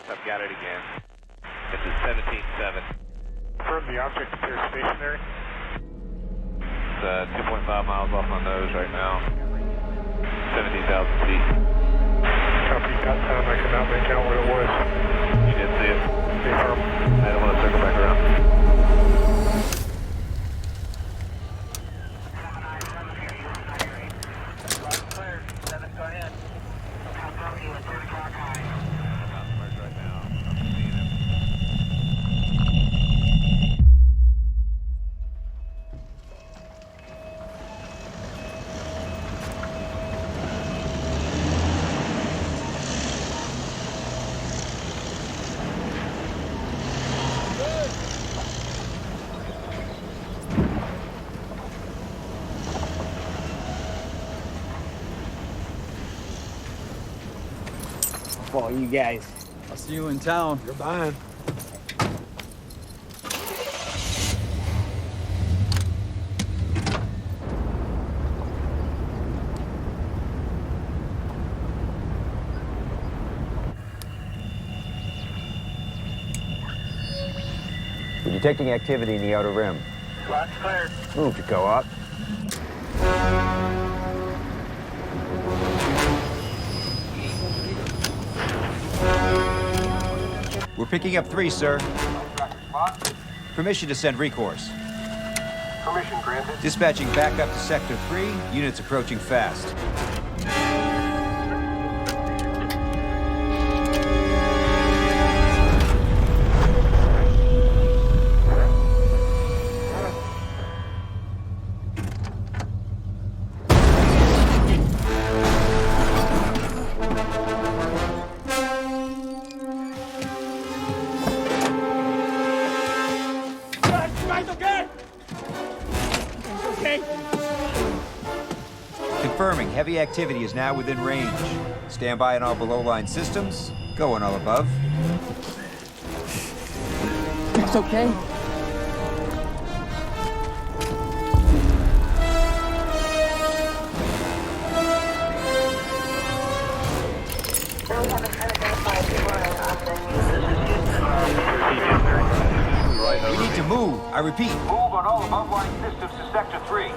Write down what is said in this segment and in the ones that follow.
I've got it again. This is 17-7. Confirm the object appears stationary. It's 2.5 miles off my nose right now. 17,000 feet. Copy, got time. I cannot make out what it was. You did see it? Confirm. I don't want to circle back around. Follow you guys. I'll see you in town. You're behind. We're detecting activity in the outer rim. Lots cleared. Move to co-op. We're picking up 3, sir. Permission to send recourse. Permission granted. Dispatching back up to Sector 3. Units approaching fast. Confirming, heavy activity is now within range. Stand by on all below-line systems. Go on all above. It's okay. We need to move. I repeat. Move on all above-line systems to Sector 3.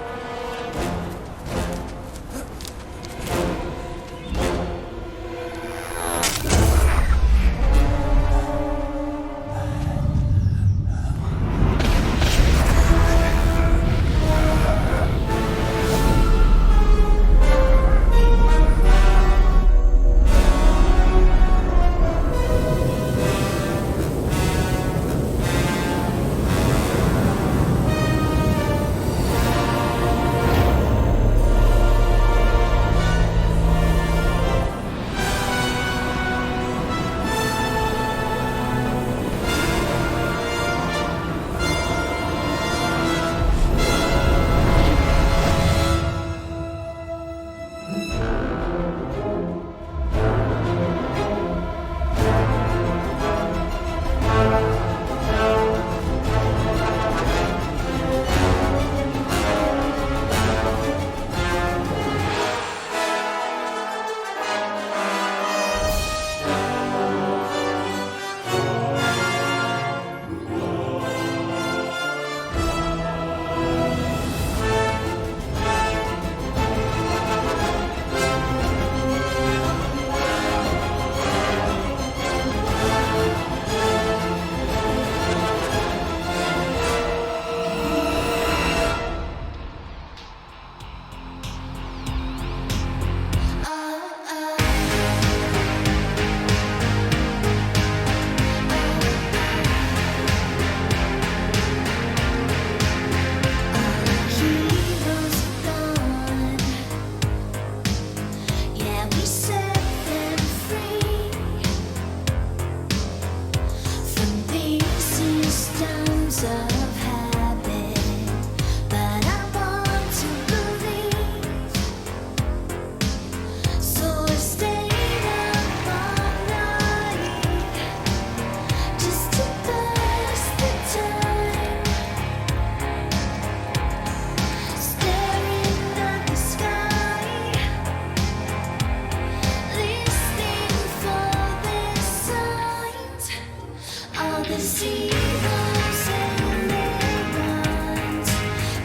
the seagulls and their runs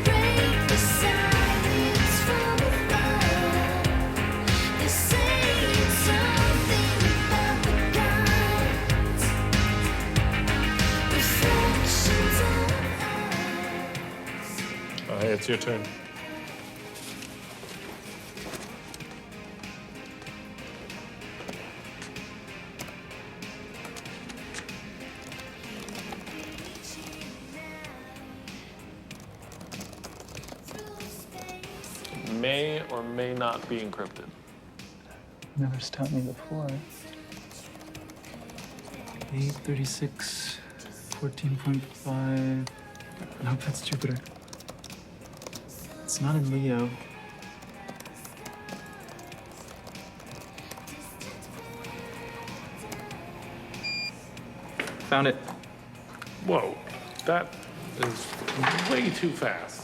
break the silence from above. They say it's something about the gods, reflections of us. Hey, it's your turn. May or may not be encrypted. Never stopped me before. 836, 14.5. Nope, that's Jupiter. It's not in Leo. Found it. Whoa, that is way too fast.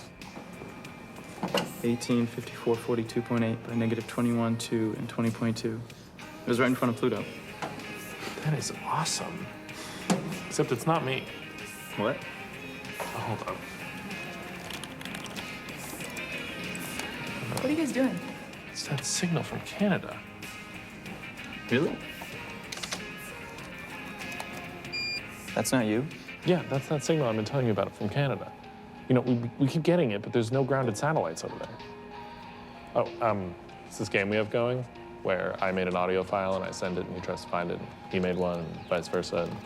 18, 54, 42.8 by negative 21, 2, and 20.2. It was right in front of Pluto. That is awesome. Except it's not me. What? Oh, hold on. What are you guys doing? It's that signal from Canada. Really? That's not you? Yeah, that's that signal I've been telling you about from Canada. You know, we keep getting it, but there's no grounded satellites over there. Oh, it's this game we have going where I made an audio file and I send it and he tries to find it and he made one and vice versa. And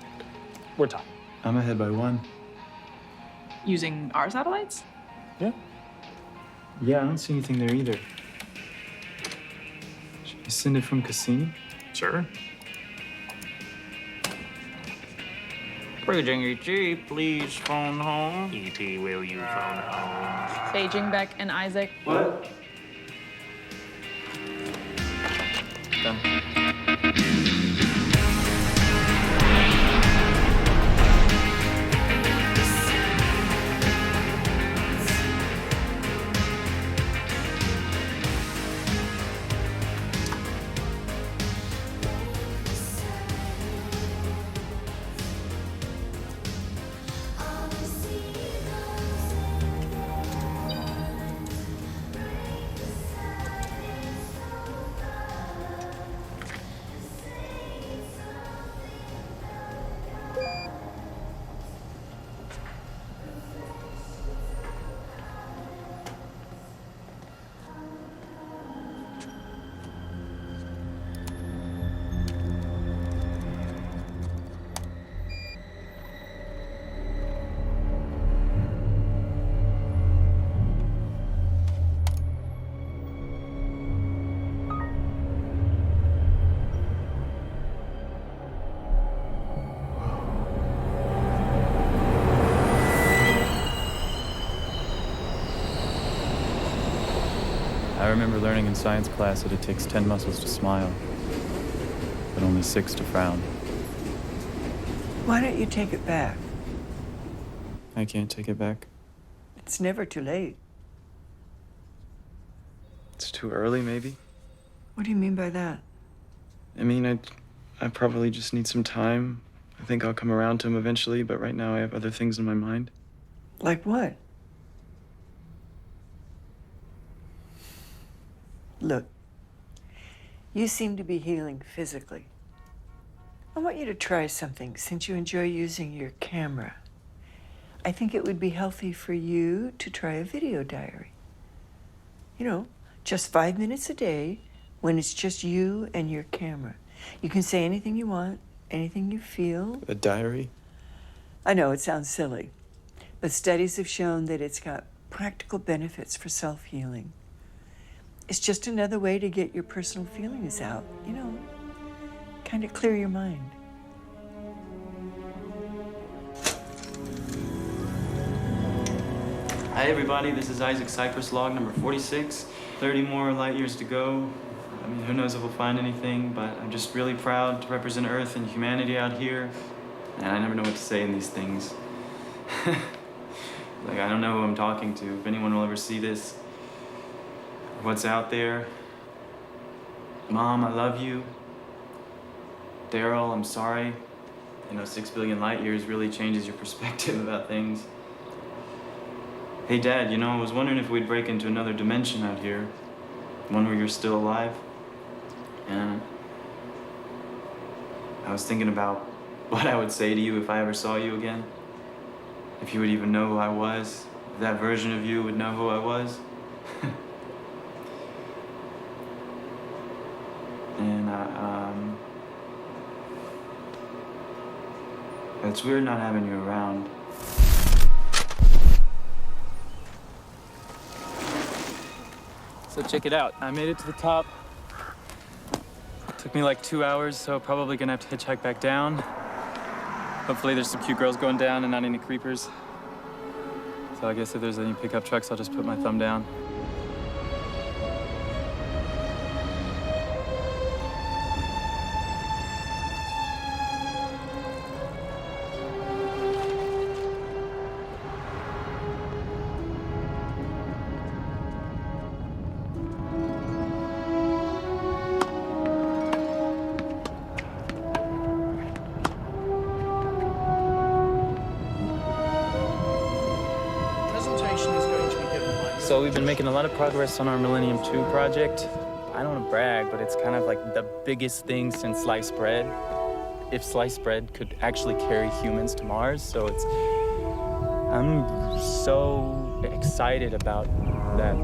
we're tied. I'm ahead by 1. Using our satellites? Yeah. Yeah, I don't see anything there either. Should I send it from Cassini? Sure. Paging ET, please phone home. ET, will you phone home? Beijing, Beck, and Isaac. What? Done. I remember learning in science class that it takes 10 muscles to smile, but only 6 to frown. Why don't you take it back? I can't take it back. It's never too late. It's too early, maybe? What do you mean by that? I mean, I probably just need some time. I think I'll come around to him eventually, but right now I have other things in my mind. Like what? Look, you seem to be healing physically. I want you to try something since you enjoy using your camera. I think it would be healthy for you to try a video diary. You know, just 5 minutes a day when it's just you and your camera. You can say anything you want, anything you feel. A diary? I know it sounds silly, but studies have shown that it's got practical benefits for self-healing. It's just another way to get your personal feelings out, you know, kind of clear your mind. Hi, everybody. This is Isaac Cypress log number 46. 30 more light years to go. I mean, who knows if we'll find anything, but I'm just really proud to represent Earth and humanity out here. And I never know what to say in these things. Like, I don't know who I'm talking to, if anyone will ever see this. What's out there. Mom, I love you. Daryl, I'm sorry. You know, 6 billion light years really changes your perspective about things. Hey, Dad, you know, I was wondering if we'd break into another dimension out here. One where you're still alive. And I was thinking about what I would say to you if I ever saw you again. If you would even know who I was. If that version of you would know who I was. And it's weird not having you around. So check it out. I made it to the top. Took me like 2 hours, so probably gonna have to hitchhike back down. Hopefully there's some cute girls going down and not any creepers. So I guess if there's any pickup trucks, I'll just put my thumb down. So we've been making a lot of progress on our Millennium 2 project. I don't want to brag, but it's kind of like the biggest thing since sliced bread. If sliced bread could actually carry humans to Mars, so I'm so excited about that.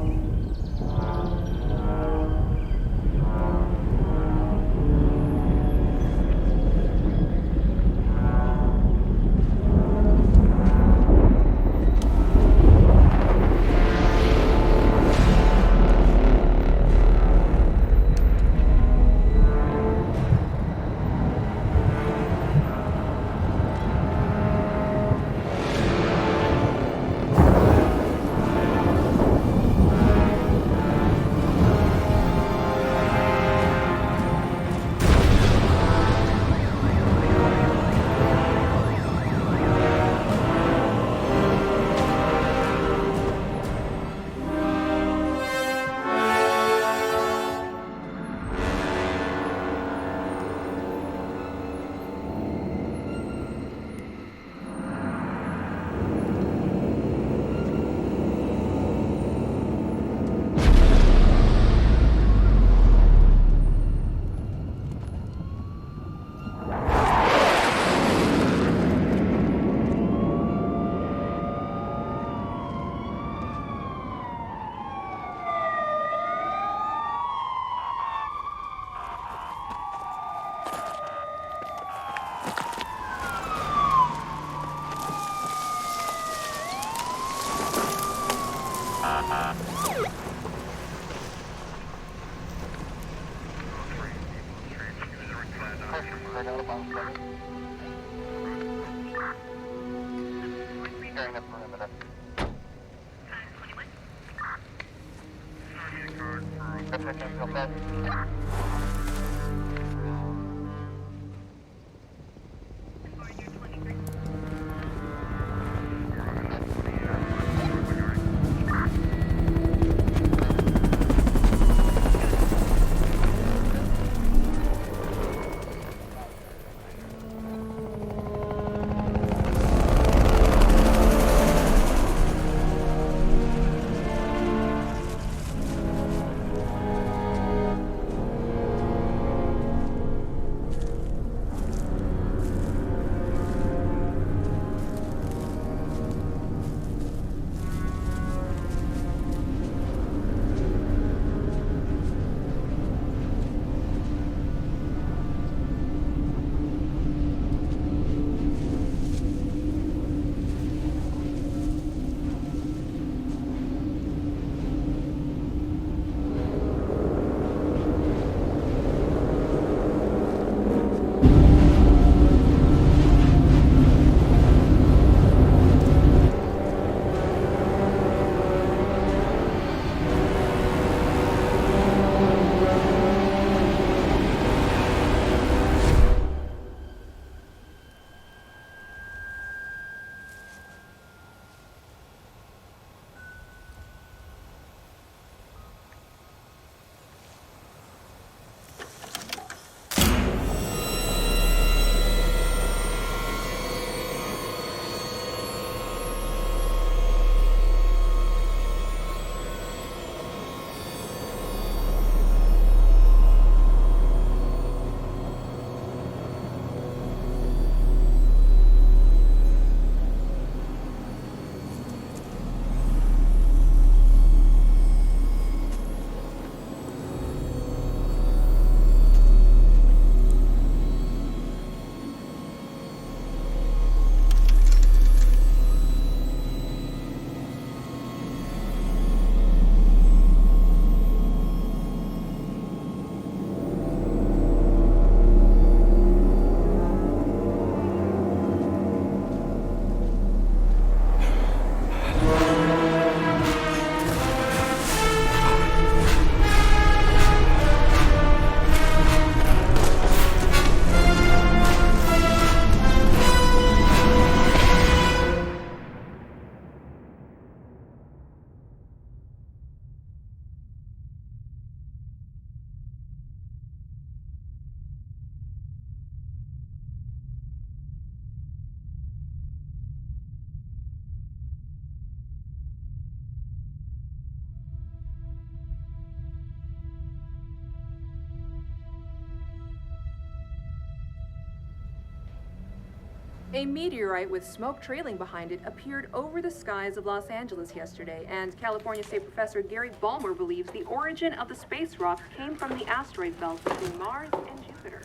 A meteorite with smoke trailing behind it appeared over the skies of Los Angeles yesterday, and California State Professor Gary Ballmer believes the origin of the space rock came from the asteroid belt between Mars and Jupiter.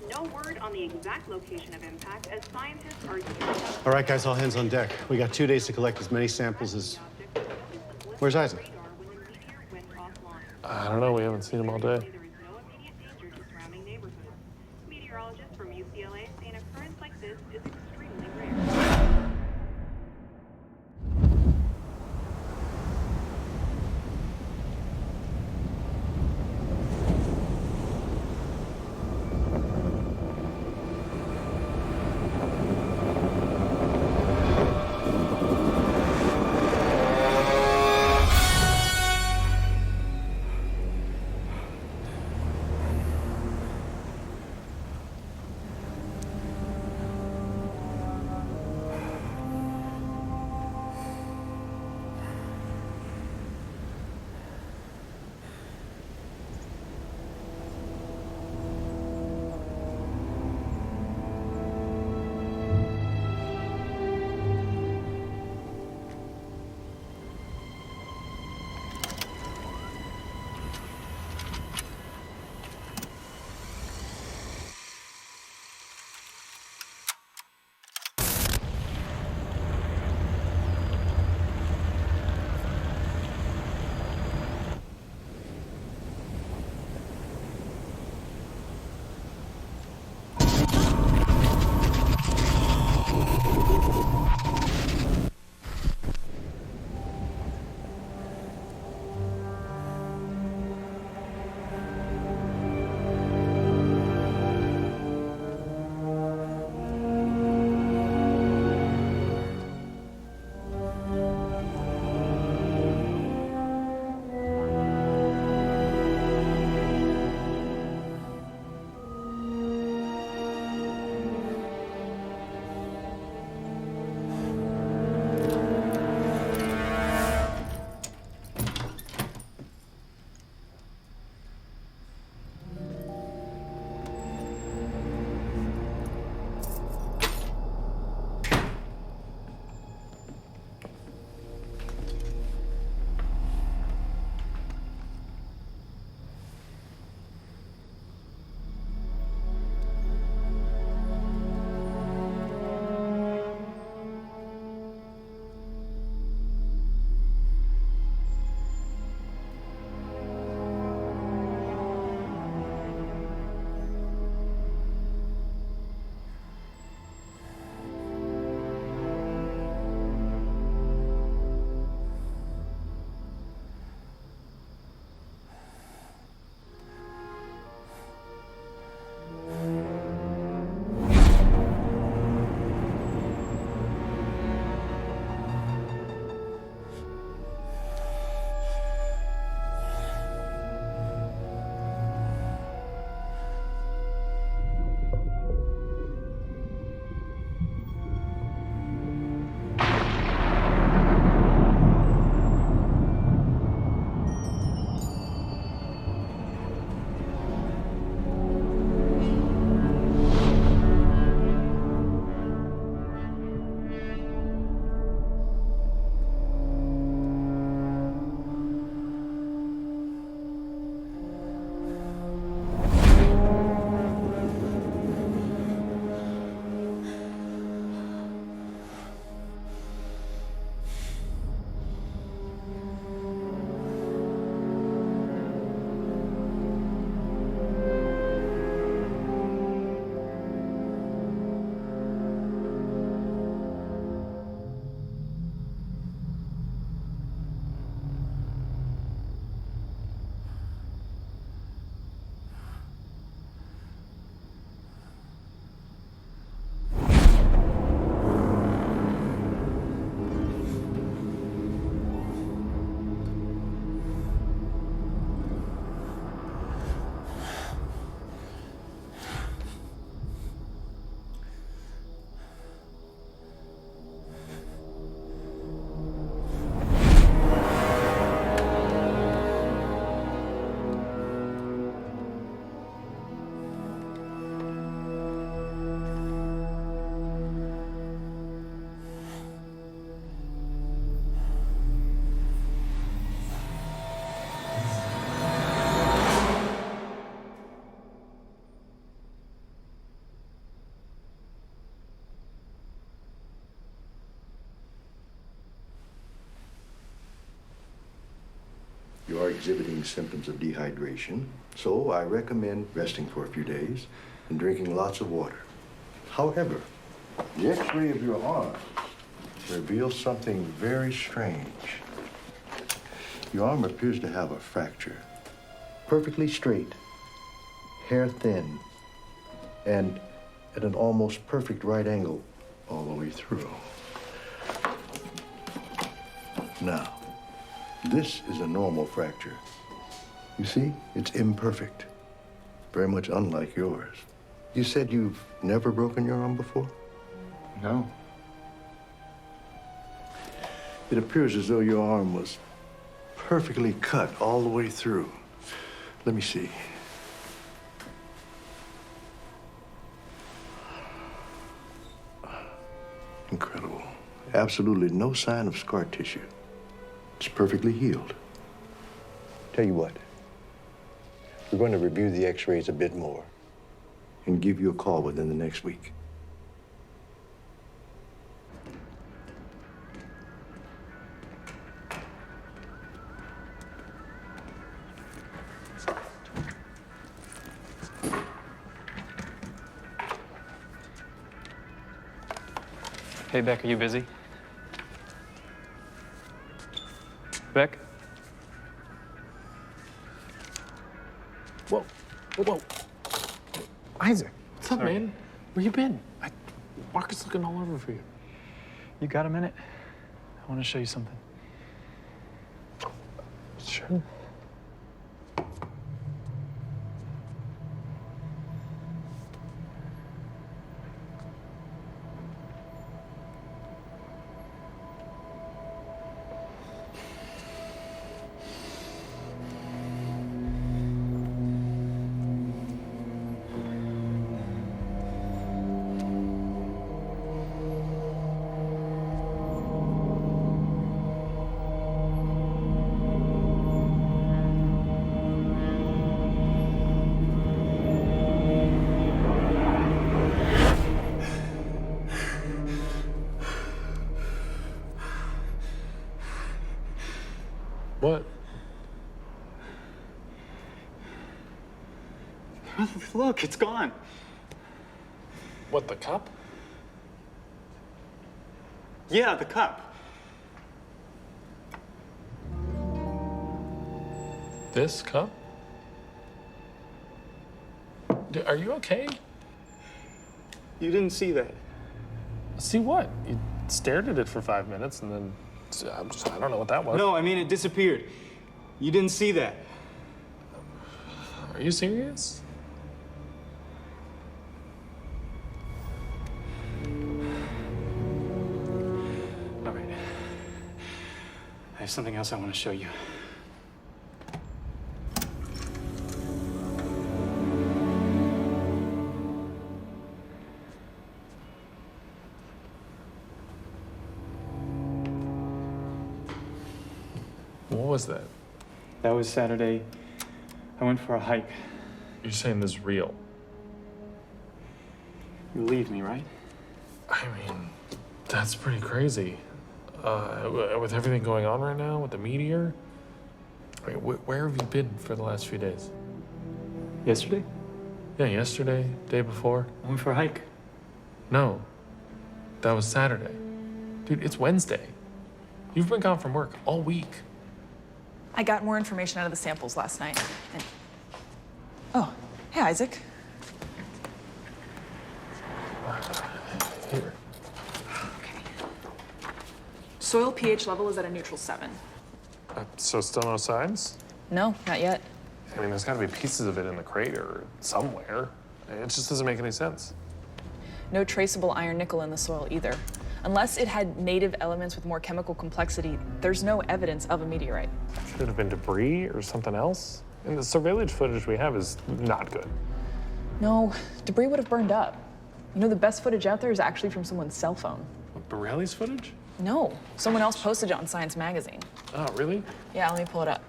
No word on the exact location of impact, as scientists are gearing up. All right, guys, all hands on deck. We got 2 days to collect as many samples as... Where's Isaac? I don't know. We haven't seen him all day. Meteorologists from UCLA say an occurrence like this is extremely rare. are exhibiting symptoms of dehydration, so I recommend resting for a few days and drinking lots of water. However, the x-ray of your arm reveals something very strange. Your arm appears to have a fracture. Perfectly straight, hair thin, and at an almost perfect right angle all the way through. Now, this is a normal fracture. You see, it's imperfect, very much unlike yours. You said you've never broken your arm before? No. It appears as though your arm was perfectly cut all the way through. Let me see. Incredible. Absolutely no sign of scar tissue. It's perfectly healed. Tell you what, we're going to review the x-rays a bit more and give you a call within the next week. Hey, Beck, are you busy? Beck? Whoa, whoa, whoa. Isaac, what's up, man? Where you been? Marcus is looking all over for you. You got a minute? I want to show you something. Sure. What? Look, it's gone. What, the cup? Yeah, the cup. This cup? Are you okay? You didn't see that. See what? You stared at it for 5 minutes and then I don't know what that was. No, I mean, it disappeared. You didn't see that. Are you serious? All right. I have something else I want to show you. What was that? That was Saturday. I went for a hike. You're saying this is real? You believe me, right? I mean, that's pretty crazy. With everything going on right now, with the meteor. I mean, where have you been for the last few days? Yesterday? Yeah, yesterday, day before. I went for a hike. No, that was Saturday. Dude, it's Wednesday. You've been gone from work all week. I got more information out of the samples last night. And... Oh, hey, Isaac. Here. Soil pH level is at a neutral 7. So still no signs? No, not yet. I mean, there's got to be pieces of it in the crater somewhere. It just doesn't make any sense. No traceable iron nickel in the soil either. Unless it had native elements with more chemical complexity, there's no evidence of a meteorite. Could it have been debris or something else? And the surveillance footage we have is not good. No, debris would have burned up. You know, the best footage out there is actually from someone's cell phone. What, Borelli's footage? No, someone else posted it on Science Magazine. Oh, really? Yeah, let me pull it up.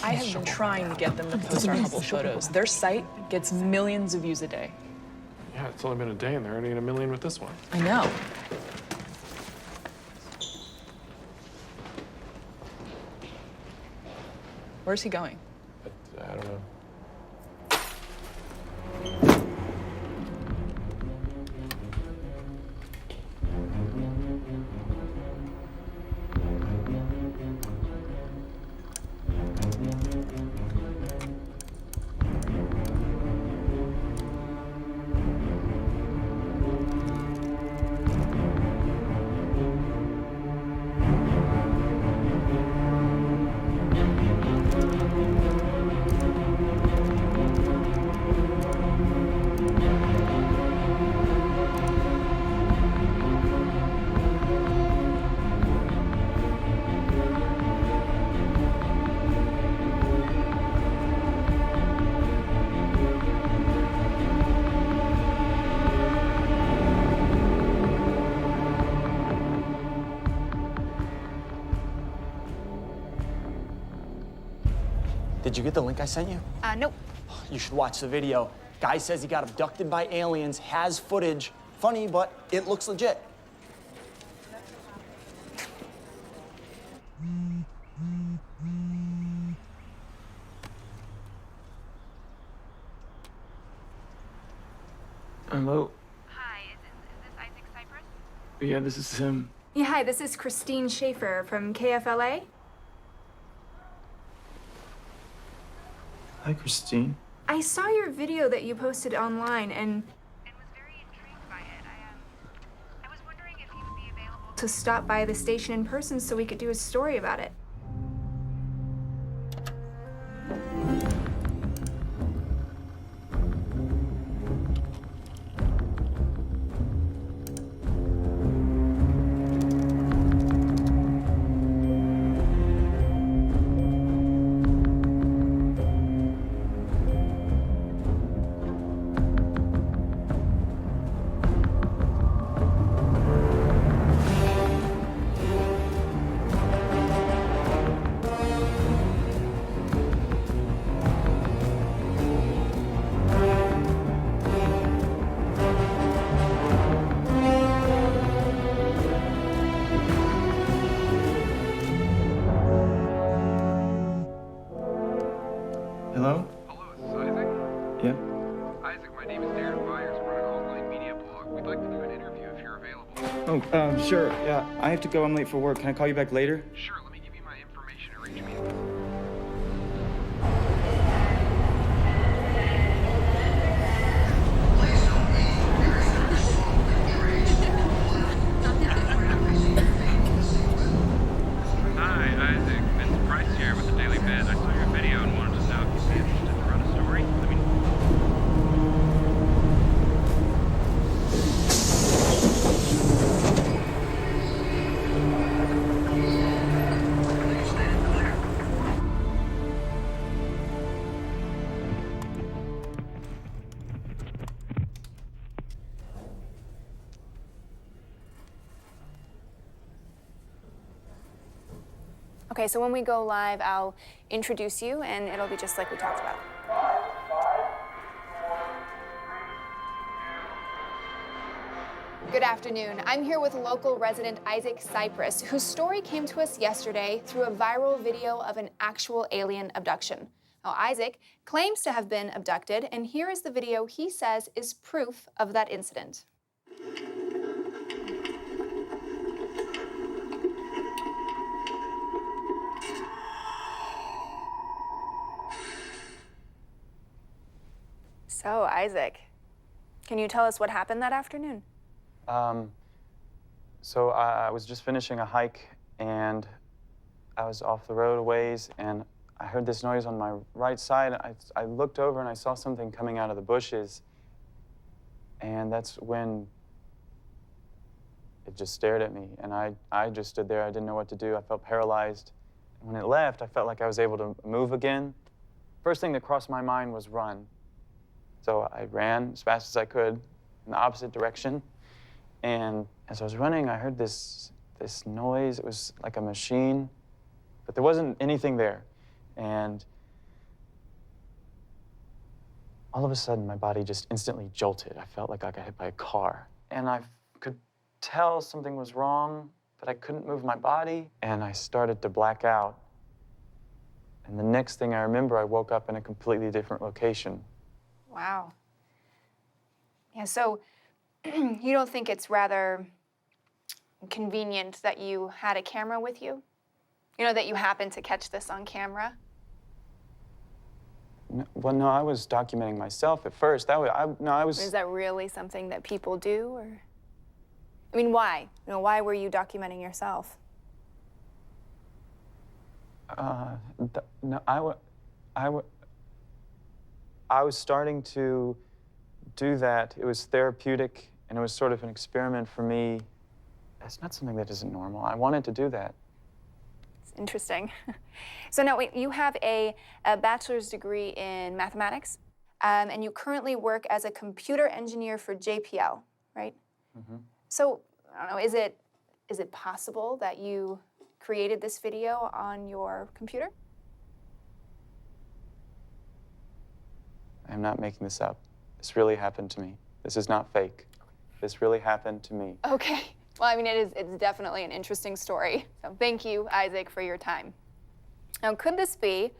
I have been trying to get them to post our Hubble photos. Their site gets millions of views a day. Yeah, it's only been a day and they're already at 1 million with this one. I know. Where's he going? I don't know. Did you get the link I sent you? Nope. You should watch the video. Guy says he got abducted by aliens, has footage. Funny, but it looks legit. Hello? Hi, is this Isaac Cypress? Yeah, this is him. Yeah, hi, this is Christine Schaefer from KFLA. Hi, Christine. I saw your video that you posted online and to stop by the station in person so we could do a story about it. Hello? Hello, is this Isaac? Yeah? Isaac, my name is Darren Byers. I run an online media blog. We'd like to do an interview if you're available. Oh, sure. Yeah, I have to go. I'm late for work. Can I call you back later? Sure, let me give you my information to reach me. Hi, Isaac. Vince Price here with the Daily Bed. I saw your video and wanted to know if you'd be interested to run a story. Let me Okay, so when we go live, I'll introduce you and it'll be just like we talked about. Good afternoon. I'm here with local resident Isaac Cypress, whose story came to us yesterday through a viral video of an actual alien abduction. Now, Isaac claims to have been abducted, and here is the video he says is proof of that incident. So, Isaac, can you tell us what happened that afternoon? So I was just finishing a hike, and I was off the road a ways, and I heard this noise on my right side. I looked over, and I saw something coming out of the bushes, and that's when it just stared at me, and I just stood there. I didn't know what to do. I felt paralyzed. When it left, I felt like I was able to move again. First thing that crossed my mind was run. So I ran as fast as I could in the opposite direction. And as I was running, I heard this noise. It was like a machine, but there wasn't anything there. And all of a sudden, my body just instantly jolted. I felt like I got hit by a car. And I could tell something was wrong, but I couldn't move my body. And I started to black out. And the next thing I remember, I woke up in a completely different location. Wow. Yeah, so you don't think it's rather convenient that you had a camera with you? You know, that you happened to catch this on camera? Well, no, I was documenting myself at first. I was. Is that really something that people do, or? I mean, why? You know, why were you documenting yourself? No, I was starting to do that. It was therapeutic, and it was sort of an experiment for me. It's not something that isn't normal. I wanted to do that. It's interesting. So now, wait, you have a bachelor's degree in mathematics, and you currently work as a computer engineer for JPL, right? Mm-hmm. So, I don't know, is it possible that you created this video on your computer? I'm not making this up. This really happened to me. This is not fake. This really happened to me. Okay. Well, I mean, it's definitely an interesting story. So thank you, Isaac, for your time. Now, could this be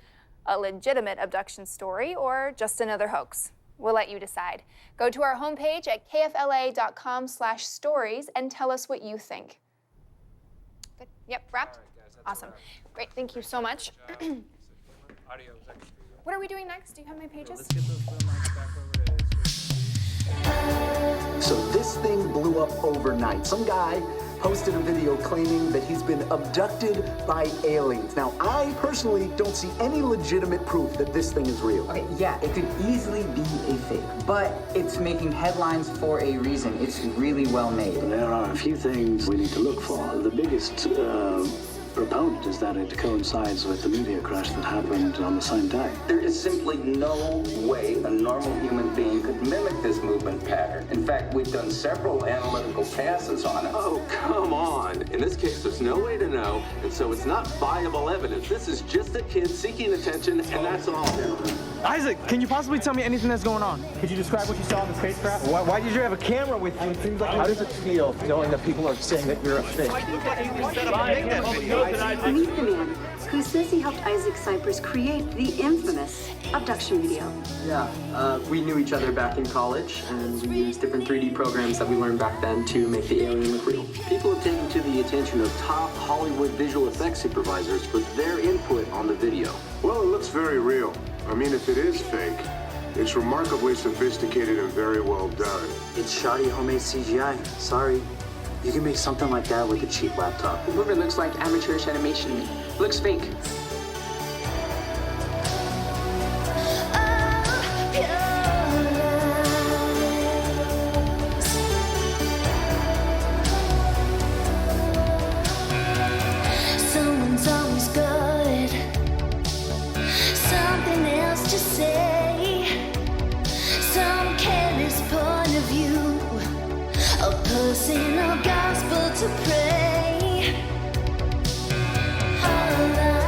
a legitimate abduction story or just another hoax? We'll let you decide. Go to our homepage at kfla.com/stories and tell us what you think. Good. Yep, wrapped? Awesome. Great, thank you so much. What are we doing next? Do you have my pages? Let's get those mics back over to So this thing blew up overnight. Some guy posted a video claiming that he's been abducted by aliens. Now, I personally don't see any legitimate proof that this thing is real. Okay, yeah, it could easily be a fake, but it's making headlines for a reason. It's really well made. There are a few things we need to look for. The biggest proponent is that it coincides with the meteor crash that happened on the same day. There is simply no way a normal human being could mimic this movement pattern. In fact, we've done several analytical passes on it. Oh, come on. In this case, there's no way to know, and so it's not viable evidence. This is just a kid seeking attention, and that's all. Isaac, can you possibly tell me anything that's going on? Could you describe what you saw in the spacecraft? Why did you have a camera with you? It seems like. How does it feel knowing that people are saying that you're a fake? Meet the man who says he helped Isaac Cypress create the infamous abduction video. Yeah, we knew each other back in college, and we used different 3D programs that we learned back then to make the alien look real. People have taken to the attention of top Hollywood visual effects supervisors for their input on the video. Well, it looks very real. I mean, if it is fake, it's remarkably sophisticated and very well done. It's shoddy homemade CGI. Sorry. You can make something like that with a cheap laptop. The movement looks like amateurish animation. It looks fake. Someone's always good. Something else to say. Some careless point of view. A personal gospel to pray. Our lives.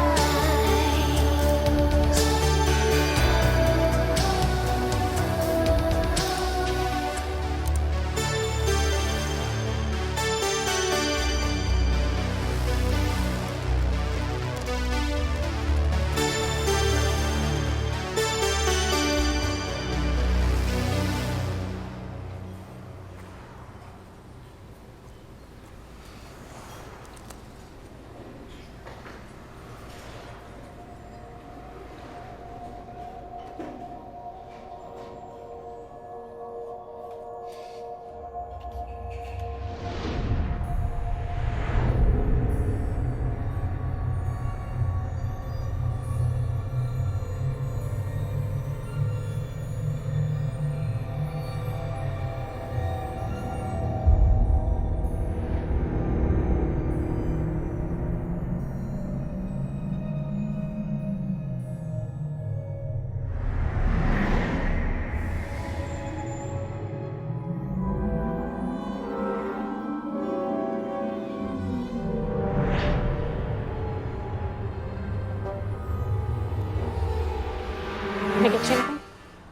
Can I get you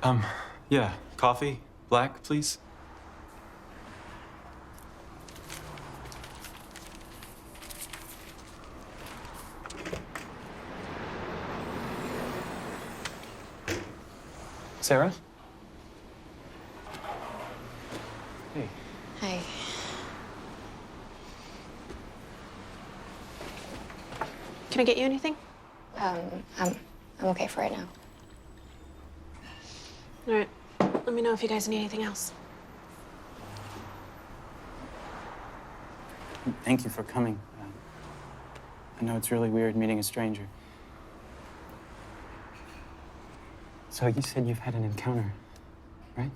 anything? Yeah. Coffee? Black, please? Sarah? Hey. Hi. Can I get you anything? I'm okay for right now. All right. Let me know if you guys need anything else. Thank you for coming. I know it's really weird meeting a stranger. So you said you've had an encounter, right?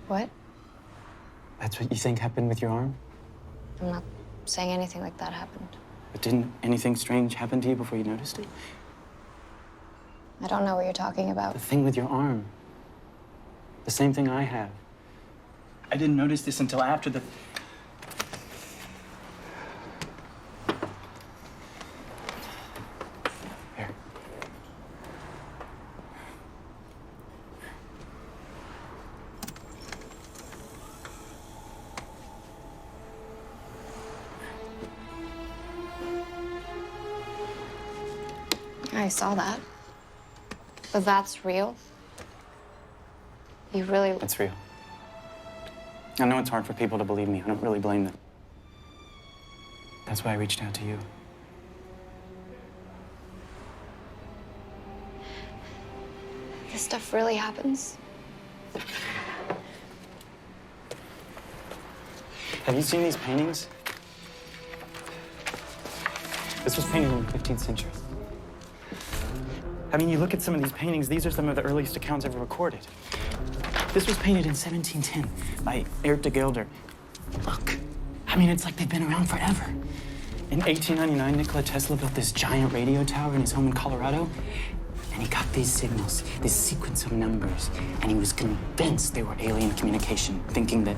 What? That's what you think happened with your arm? I'm not saying anything like that happened. But didn't anything strange happen to you before you noticed it? I don't know what you're talking about. The thing with your arm. The same thing I have. I didn't notice this until after the... Here. I saw that. But that's real? You really... It's real. I know it's hard for people to believe me. I don't really blame them. That's why I reached out to you. This stuff really happens? Have you seen these paintings? This was painted in the 15th century. I mean, you look at some of these paintings, these are some of the earliest accounts ever recorded. This was painted in 1710 by Eric de Gelder. Look, I mean, it's like they've been around forever. In 1899, Nikola Tesla built this giant radio tower in his home in Colorado, and he got these signals, this sequence of numbers, and he was convinced they were alien communication, thinking that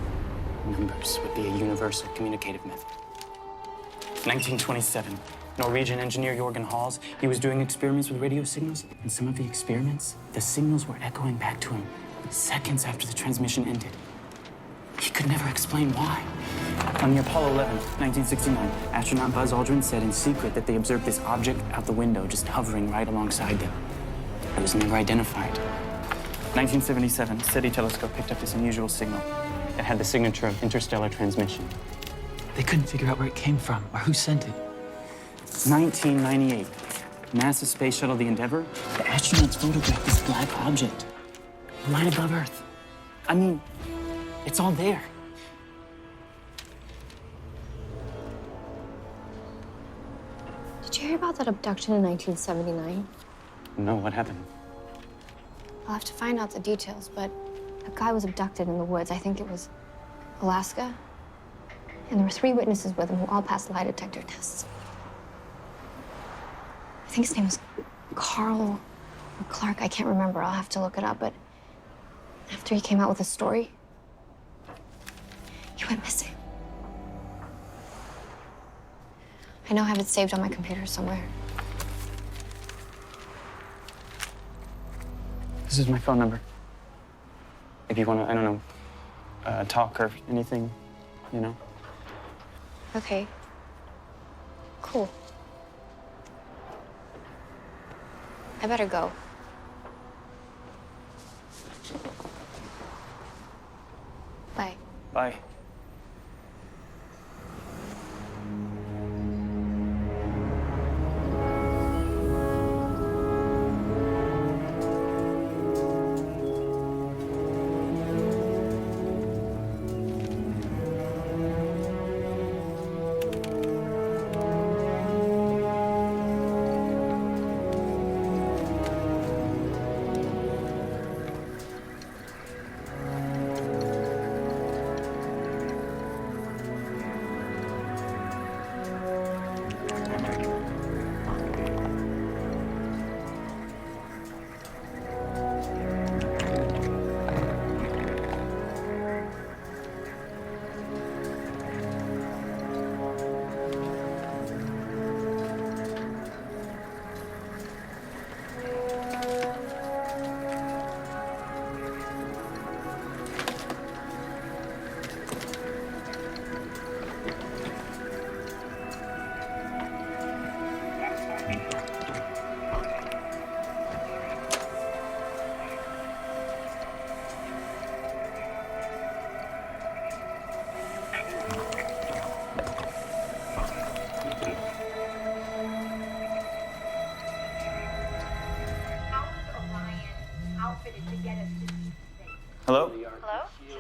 numbers would be a universal communicative method. 1927, Norwegian engineer Jorgen Hals, he was doing experiments with radio signals, and some of the experiments, the signals were echoing back to him seconds after the transmission ended. He could never explain why. On the Apollo 11, 1969, astronaut Buzz Aldrin said in secret that they observed this object out the window just hovering right alongside them. It was never identified. 1977, SETI telescope picked up this unusual signal. It had the signature of interstellar transmission. They couldn't figure out where it came from or who sent it. 1998, NASA's space shuttle, the Endeavour, the astronauts photographed this black object right above Earth. I mean, it's all there. Did you hear about that abduction in 1979? No, what happened? I'll have to find out the details, but a guy was abducted in the woods. I think it was Alaska. And there were 3 witnesses with him who all passed lie detector tests. I think his name was Carl or Clark. I can't remember. I'll have to look it up. But after he came out with his story, he went missing. I know I have it saved on my computer somewhere. This is my phone number. If you want to, I don't know, talk or anything, you know. Okay. Cool. I better go. Bye. Bye.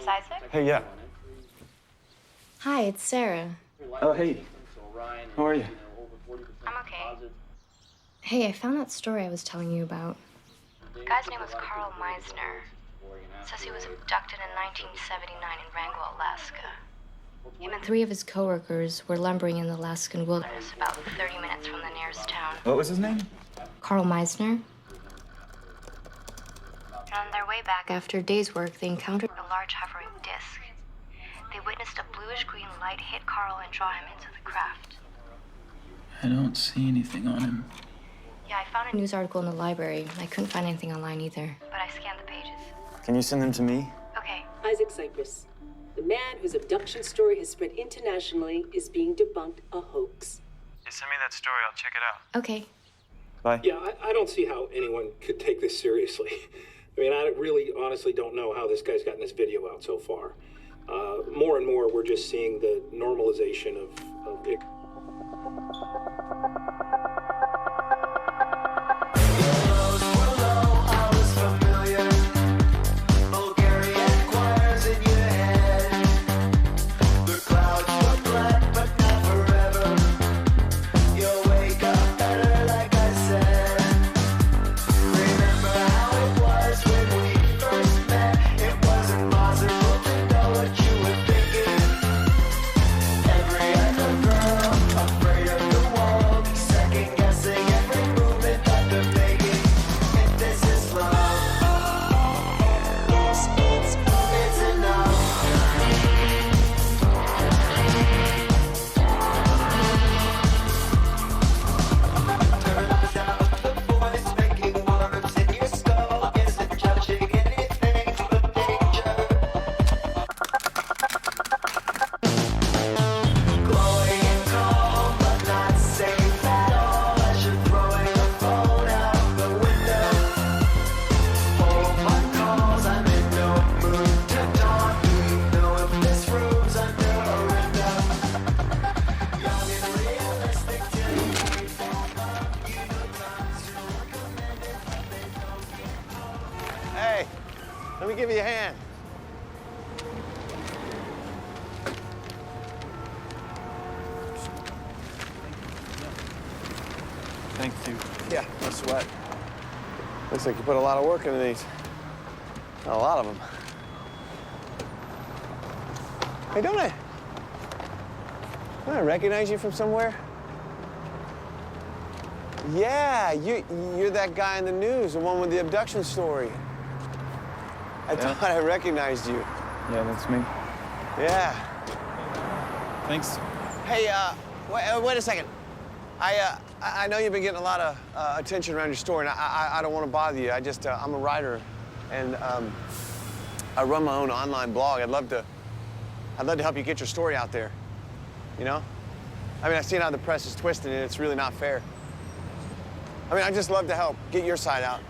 Isaac? Hey, yeah. Hi, it's Sarah. Oh, hey. How are you? I'm okay. Hey, I found that story I was telling you about. The guy's name was Carl Meisner. Says he was abducted in 1979 in Wrangell, Alaska. Him and 3 of his coworkers were lumbering in the Alaskan wilderness about 30 minutes from the nearest town. What was his name? Carl Meisner. And on their way back after a day's work, they encountered a large hovering disc. They witnessed a bluish-green light hit Carl and draw him into the craft. I don't see anything on him. Yeah, I found a news article in the library. I couldn't find anything online either. But I scanned the pages. Can you send them to me? Okay. Isaac Cypress. The man whose abduction story has spread internationally is being debunked a hoax. Yeah, send me that story. I'll check it out. Okay. Bye. Yeah, I don't see how anyone could take this seriously. I mean, I really honestly don't know how this guy's gotten this video out so far. More and more, we're just seeing the normalization of it. Hey, let me give you a hand. Thank you. Yeah, no sweat. Looks like you put a lot of work into these. A lot of them. Hey, don't I recognize you from somewhere? Yeah, you're that guy in the news, the one with the abduction story. I thought I recognized you. Yeah, that's me. Yeah. Thanks. Hey, wait a second. I know you've been getting a lot of attention around your story, and I don't want to bother you. I'm a writer, and I run my own online blog. I'd love to help you get your story out there. You know? I mean, I've seen how the press is twisted, and it's really not fair. I mean, I'd just love to help get your side out.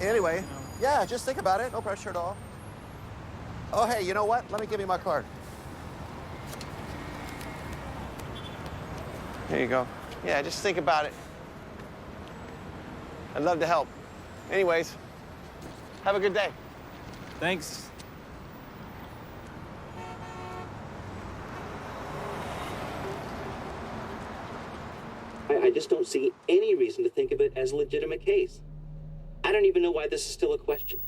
Anyway, yeah, just think about it. No pressure at all. Oh, hey, you know what? Let me give you my card. Here you go. Yeah, just think about it. I'd love to help. Anyways, have a good day. Thanks. I just don't see any reason to think of it as a legitimate case. I don't even know why this is still a question.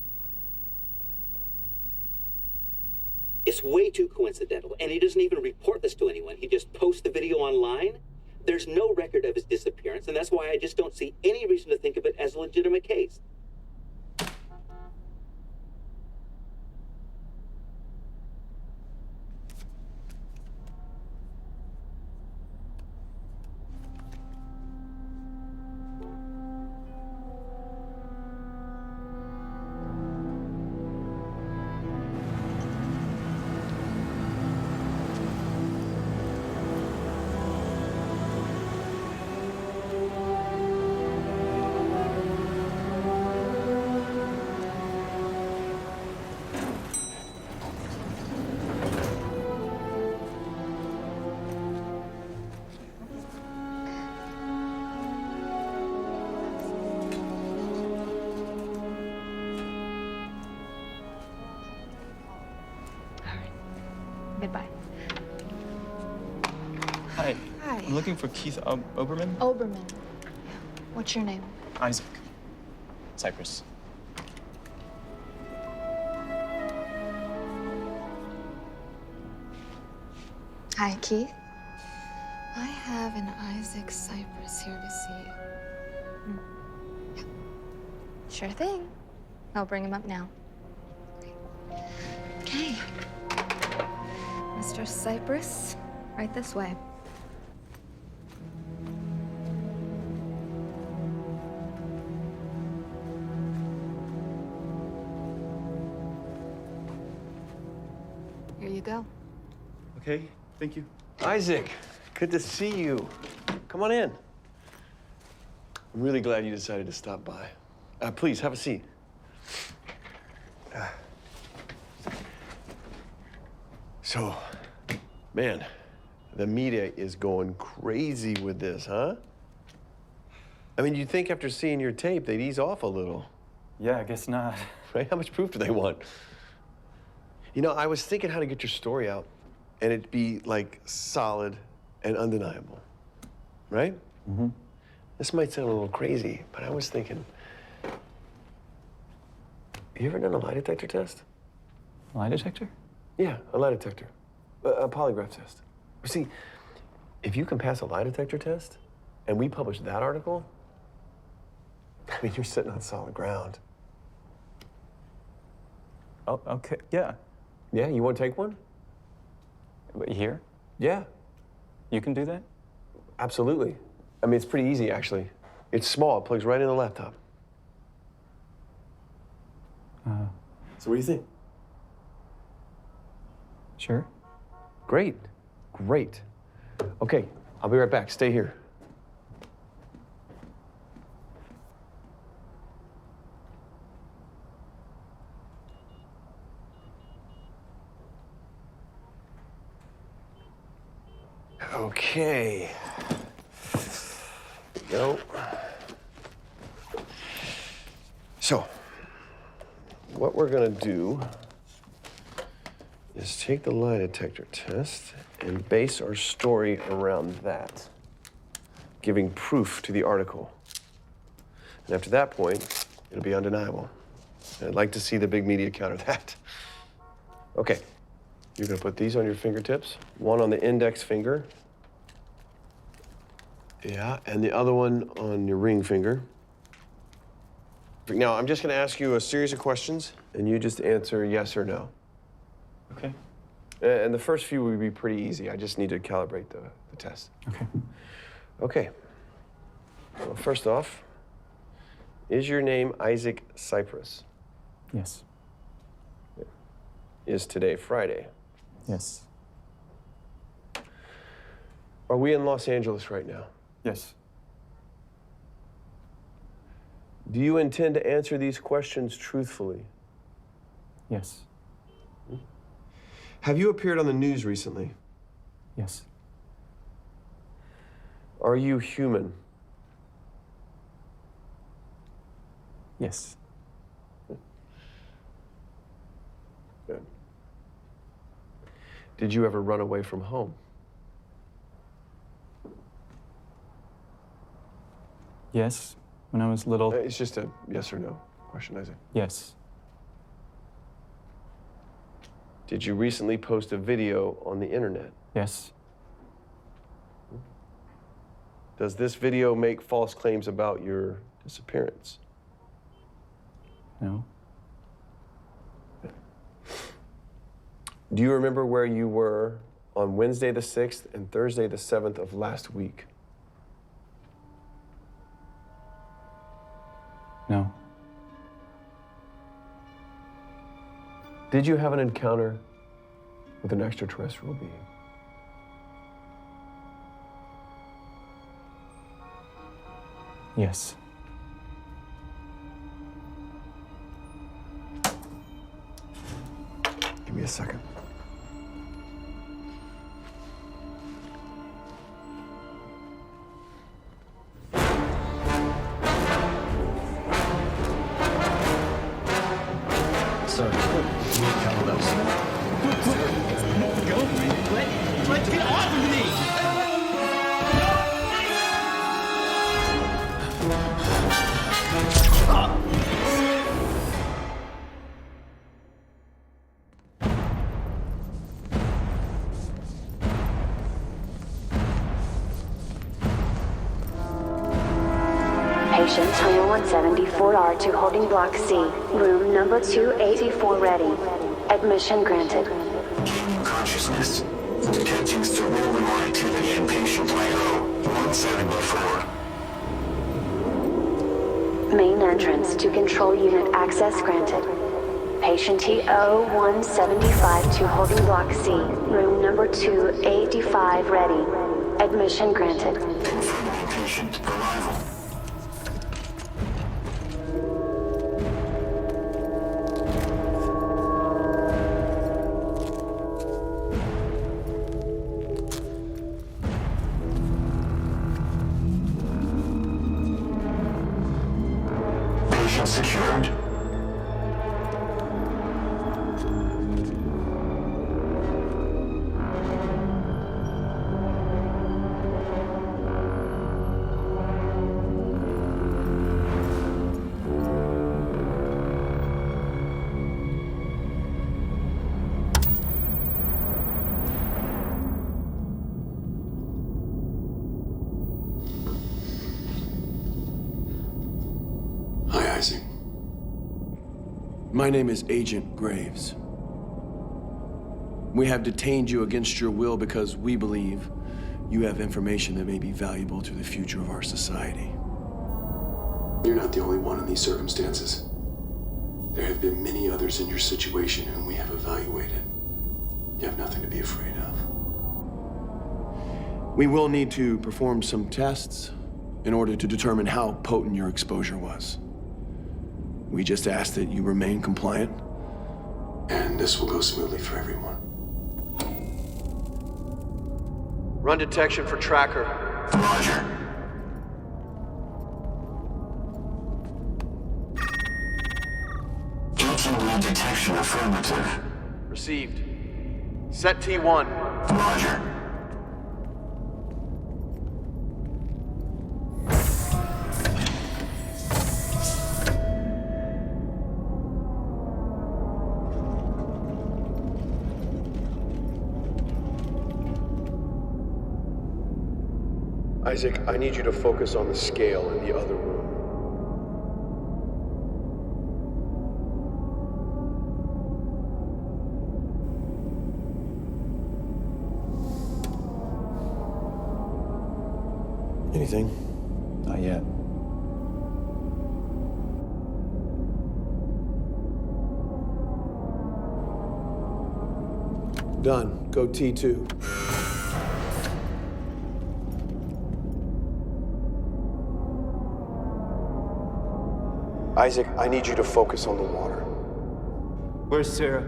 It's way too coincidental, and he doesn't even report this to anyone. He just posts the video online. There's no record of his disappearance, and that's why I just don't see any reason to think of it as a legitimate case. Goodbye. Hi. Hi. I'm looking for Keith Oberman. Oberman. What's your name? Isaac. Cypress. Hi, Keith. I have an Isaac Cypress here to see you. Yeah. Sure thing. I'll bring him up now. Okay. Mr. Cypress, right this way. Here you go. Okay, thank you. Isaac, good to see you. Come on in. I'm really glad you decided to stop by. Please, have a seat. So, man, the media is going crazy with this, huh? I mean, you'd think after seeing your tape, they'd ease off a little. Yeah, I guess not. Right? How much proof do they want? You know, I was thinking how to get your story out, and it'd be, like, solid and undeniable, right? Mm-hmm. This might sound a little crazy, but I was thinking, you ever done a lie detector test? Lie detector? Yeah, a lie detector. A polygraph test. See, if you can pass a lie detector test, and we publish that article, I mean, you're sitting on solid ground. Oh, okay, yeah. Yeah, you want to take one? Here? Yeah. You can do that? Absolutely. I mean, it's pretty easy, actually. It's small, it plugs right in the laptop. So what do you think? Sure. Great, great. Okay, I'll be right back. Stay here. Okay. There we go. So, what we're gonna do is take the lie detector test and base our story around that, giving proof to the article. And after that point, it'll be undeniable. And I'd like to see the big media counter that. Okay, you're gonna put these on your fingertips, one on the index finger. Yeah, and the other one on your ring finger. Now, I'm just gonna ask you a series of questions, and you just answer yes or no. Okay. And the first few will be pretty easy. I just need to calibrate the test. Okay. Okay. Well, first off, is your name Isaac Cypress? Yes. Is today Friday? Yes. Are we in Los Angeles right now? Yes. Do you intend to answer these questions truthfully? Yes. Have you appeared on the news recently? Yes. Are you human? Yes. Good. Did you ever run away from home? Yes. When I was little. It's just a yes or no question, Isaac. Yes. Did you recently post a video on the internet? Yes. Does this video make false claims about your disappearance? No. Do you remember where you were on Wednesday the 6th and Thursday the 7th of last week? No. Did you have an encounter with an extraterrestrial being? Yes. Give me a second. Sir, count those. Let's get off of me! Patient 2174R2 holding block C, room number 284 ready. Admission granted. Gaining consciousness. Detecting cerebral activity in patient IO 174. Main entrance to control unit access granted. Patient TO-175 to holding block C, room number 285 ready. Admission granted. Confirming patient arrival. Patient secured. Hi, Isaac. My name is Agent Graves. We have detained you against your will because we believe you have information that may be valuable to the future of our society. You're not the only one in these circumstances. There have been many others in your situation whom we have evaluated. You have nothing to be afraid of. We will need to perform some tests in order to determine how potent your exposure was. We just ask that you remain compliant. And this will go smoothly for everyone. Run detection for tracker. Roger. Lead detection affirmative. Received. Set T1. Roger. Isaac, I need you to focus on the scale in the other room. Anything? Not yet. Done. Go T2. Isaac, I need you to focus on the water. Where's Sarah?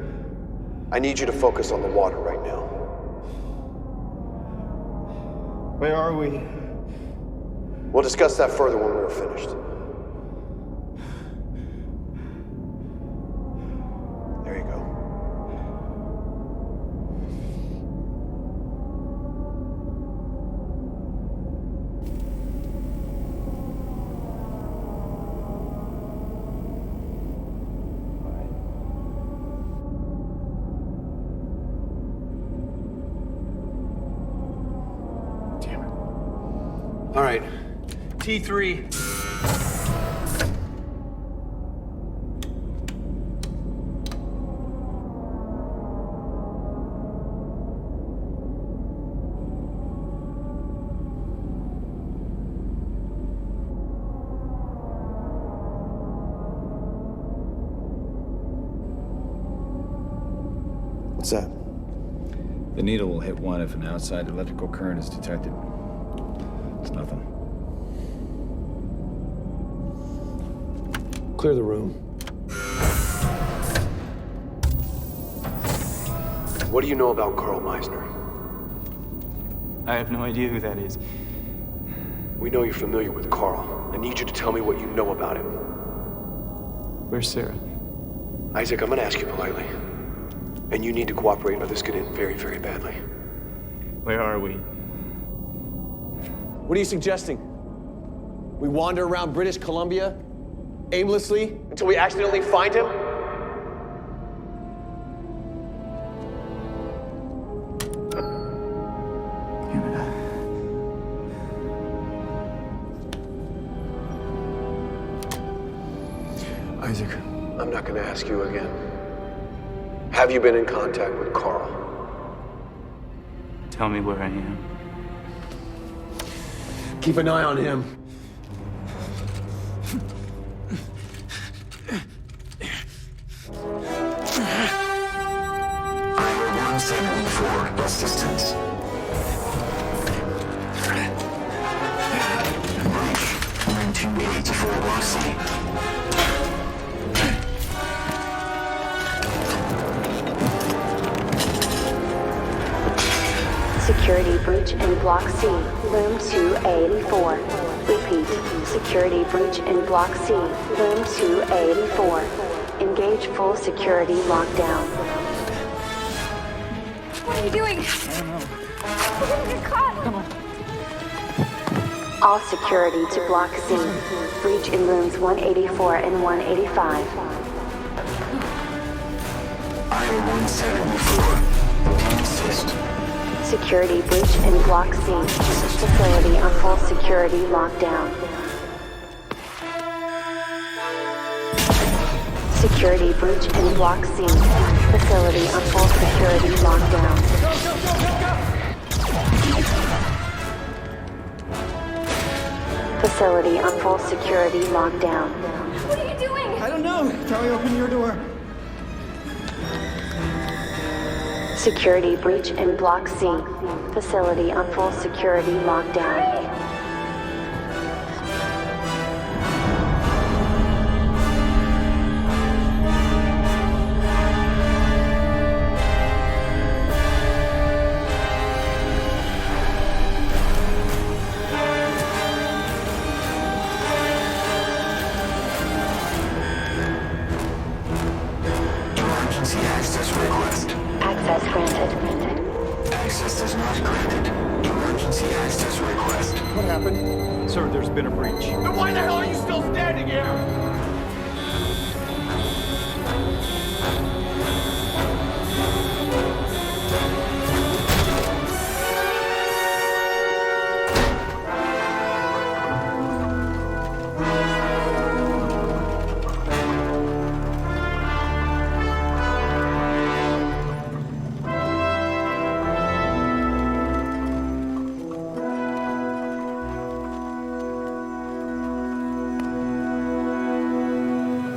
I need you to focus on the water right now. Where are we? We'll discuss that further when we're finished. There you go. Damn it. All right. T3. What's that? The needle will hit one if an outside electrical current is detected. It's nothing. Clear the room. What do you know about Carl Meisner? I have no idea who that is. We know you're familiar with Carl. I need you to tell me what you know about him. Where's Sarah? Isaac, I'm gonna ask you politely. And you need to cooperate or this could end very, very badly. Where are we? What are you suggesting? We wander around British Columbia aimlessly until we accidentally find him? Isaac, I'm not going to ask you again. Have you been in contact with Carl? Tell me where I am. Keep an eye on him. Iowa 174, bus distance. Reach 9284 Roxy. Security breach in Block C, Room 284. Repeat, security breach in Block C, Room 284. Engage full security lockdown. What are you doing? I don't know. We're gonna get caught. Come on. All security to Block C. Breach in Rooms 184 and 185. Iowa 174. Assist. Security breach in Block C. Facility on full security lockdown. Security breach in Block C. Facility on full security lockdown. Facility on full security lockdown. What are you doing? I don't know. Charlie, open your door. Security breach in Block C. Facility on full security lockdown. Emergency access request. Access granted. Access is not granted. Emergency access request. What happened? Sir, there's been a breach. Then why the hell are you still standing here?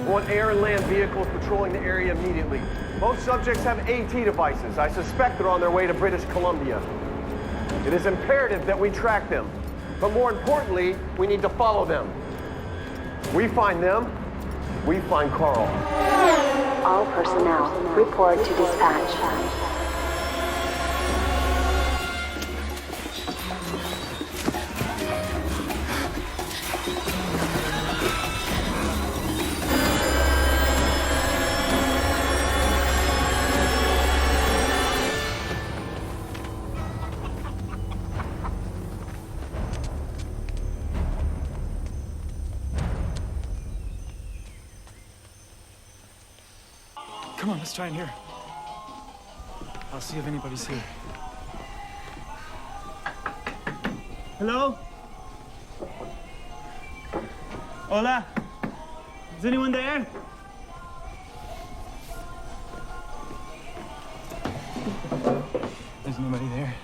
Want air and land vehicles patrolling the area immediately. Most subjects have AT devices. I suspect they're on their way to British Columbia. It is imperative that we track them. But more importantly, we need to follow them. We find them, we find Carl. All personnel, report to dispatch. Come on, let's try in here. I'll see if anybody's here. Hello? Hola? Is anyone there? There's nobody there.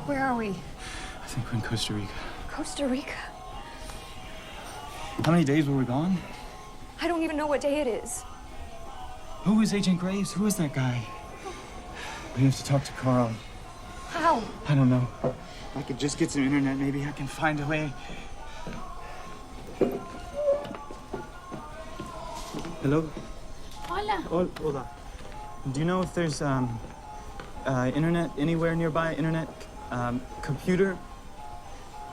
Where are we? I think we're in Costa Rica. Costa Rica? How many days were we gone? I don't even know what day it is. Who is Agent Graves? Who is that guy? We have to talk to Carl. How? I don't know. If I could just get some internet, maybe I can find a way. Hello? Hola. Hola. Do you know if there's internet anywhere nearby? Internet, computer?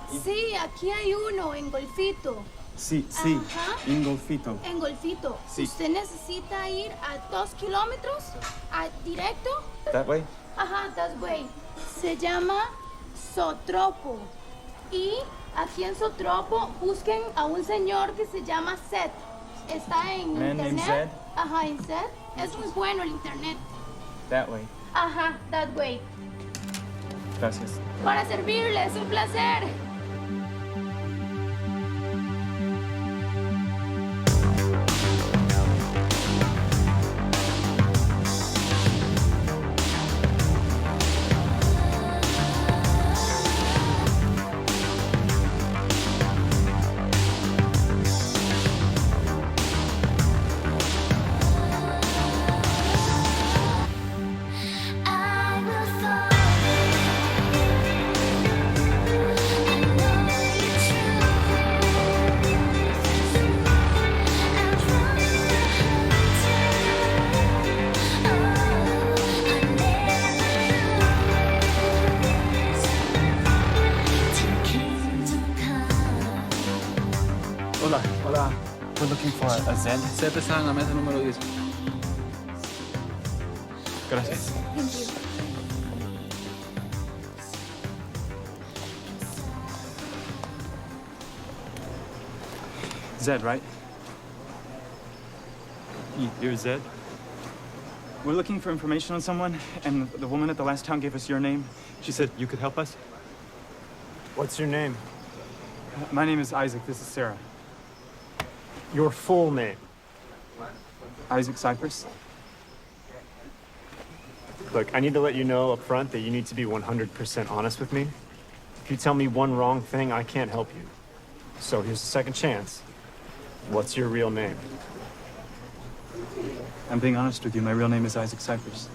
Sí, aquí hay uno en Golfito. Sí, Ajá. en Golfito. En Golfito. Sí. ¿Usted necesita ir a 2 kilómetros? ¿Directo? That way? Ajá, that way. Se llama Sotropo. Y aquí en Sotropo busquen a un señor que se llama Seth. Está en Man named internet. Zed? Ajá, en Seth. Es muy bueno el internet. That way. Ajá, that way. Gracias. Para servirles, un placer. Hola. Hola. We're looking for a Zed. Zed está en la mesa número 10. Gracias. Thank you. Zed, right? You're Zed? We're looking for information on someone, and the woman at the last town gave us your name. She said you could help us. What's your name? My name is Isaac. This is Sarah. Your full name. Isaac Cypress. Look, I need to let you know up front that you need to be 100% honest with me. If you tell me one wrong thing, I can't help you. So here's a second chance. What's your real name? I'm being honest with you. My real name is Isaac Cypress.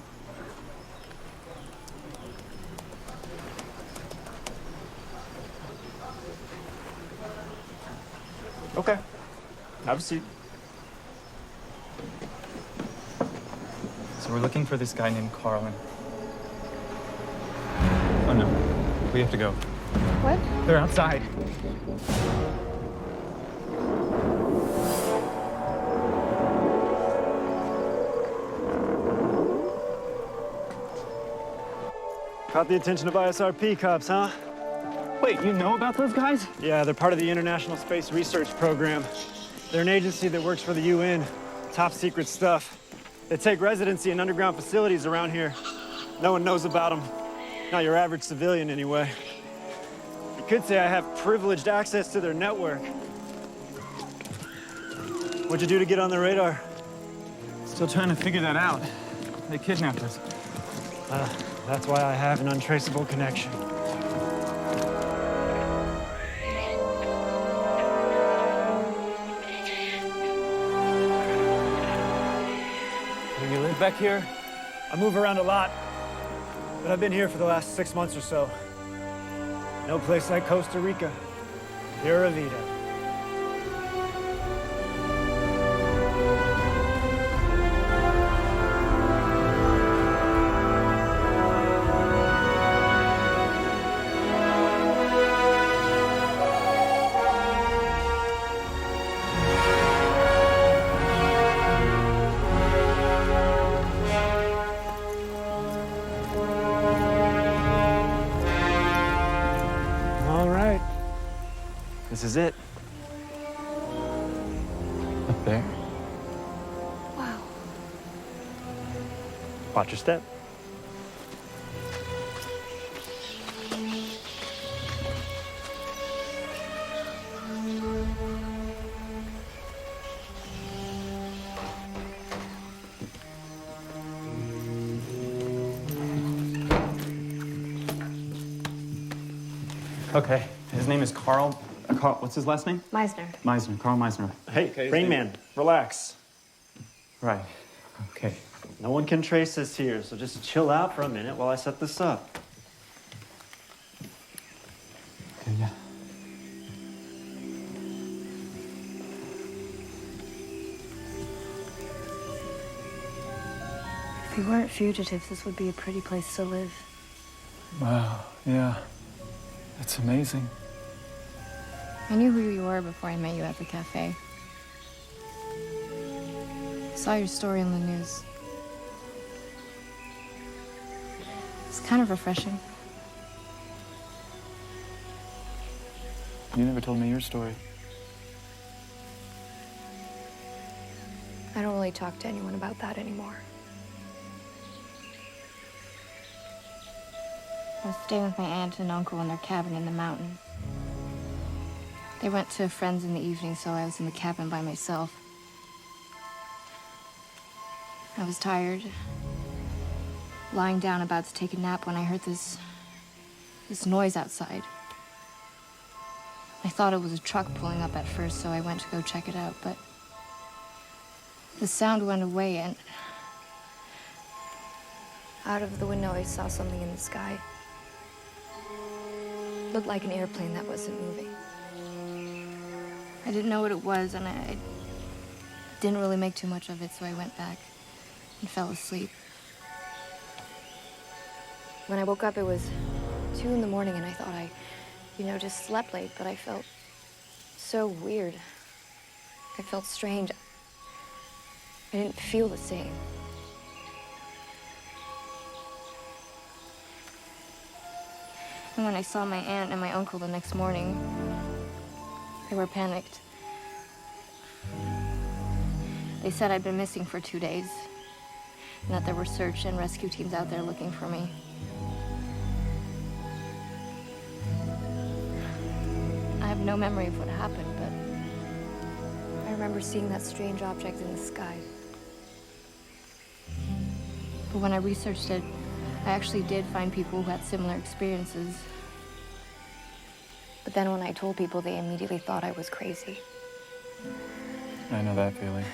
Okay. Have a seat. So we're looking for this guy named Carlin. Oh no, we have to go. What? They're outside. Caught the attention of ISRP cops, huh? Wait, you know about those guys? Yeah, they're part of the International Space Research Program. They're an agency that works for the UN. Top secret stuff. They take residency in underground facilities around here. No one knows about them. Not your average civilian, anyway. You could say I have privileged access to their network. What'd you do to get on the radar? Still trying to figure that out. They kidnapped us. That's why I have an untraceable connection. You live back here? I move around a lot, but I've been here for the last 6 months or so. No place like Costa Rica. Pura vida. This is it. Up there? Wow. Watch your step. Okay, his name is Carl. What's his last name? Meisner. Meisner, Carl Meisner. Hey, Rain Man, relax. Right, okay. No one can trace us here, so just chill out for a minute while I set this up. Okay, yeah. If we weren't fugitives, this would be a pretty place to live. Wow, yeah. That's amazing. I knew who you were before I met you at the cafe. I saw your story on the news. It's kind of refreshing. You never told me your story. I don't really talk to anyone about that anymore. I was staying with my aunt and uncle in their cabin in the mountains. They went to friends in the evening, so I was in the cabin by myself. I was tired, lying down about to take a nap when I heard this noise outside. I thought it was a truck pulling up at first, so I went to go check it out, but the sound went away, and out of the window I saw something in the sky. Looked like an airplane that wasn't moving. I didn't know what it was, and I didn't really make too much of it, so I went back and fell asleep. When I woke up, it was 2 in the morning, and I thought I, just slept late, but I felt so weird. I felt strange. I didn't feel the same. And when I saw my aunt and my uncle the next morning, they were panicked. They said I'd been missing for 2 days, and that there were search and rescue teams out there looking for me. I have no memory of what happened, but I remember seeing that strange object in the sky. But when I researched it, I actually did find people who had similar experiences. But then when I told people, they immediately thought I was crazy. I know that feeling.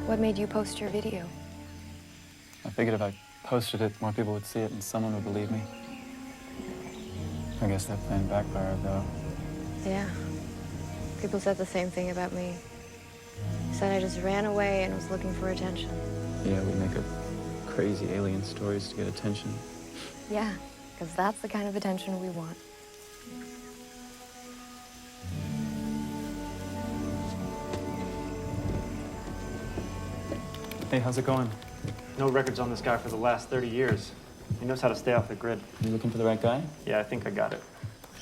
What made you post your video? I figured if I posted it, more people would see it and someone would believe me. I guess that plan backfired, though. Yeah. People said the same thing about me. Said I just ran away and was looking for attention. Yeah, we make up crazy alien stories to get attention. Yeah, because that's the kind of attention we want. Hey, how's it going? No records on this guy for the last 30 years. He knows how to stay off the grid. You looking for the right guy? Yeah, I think I got it.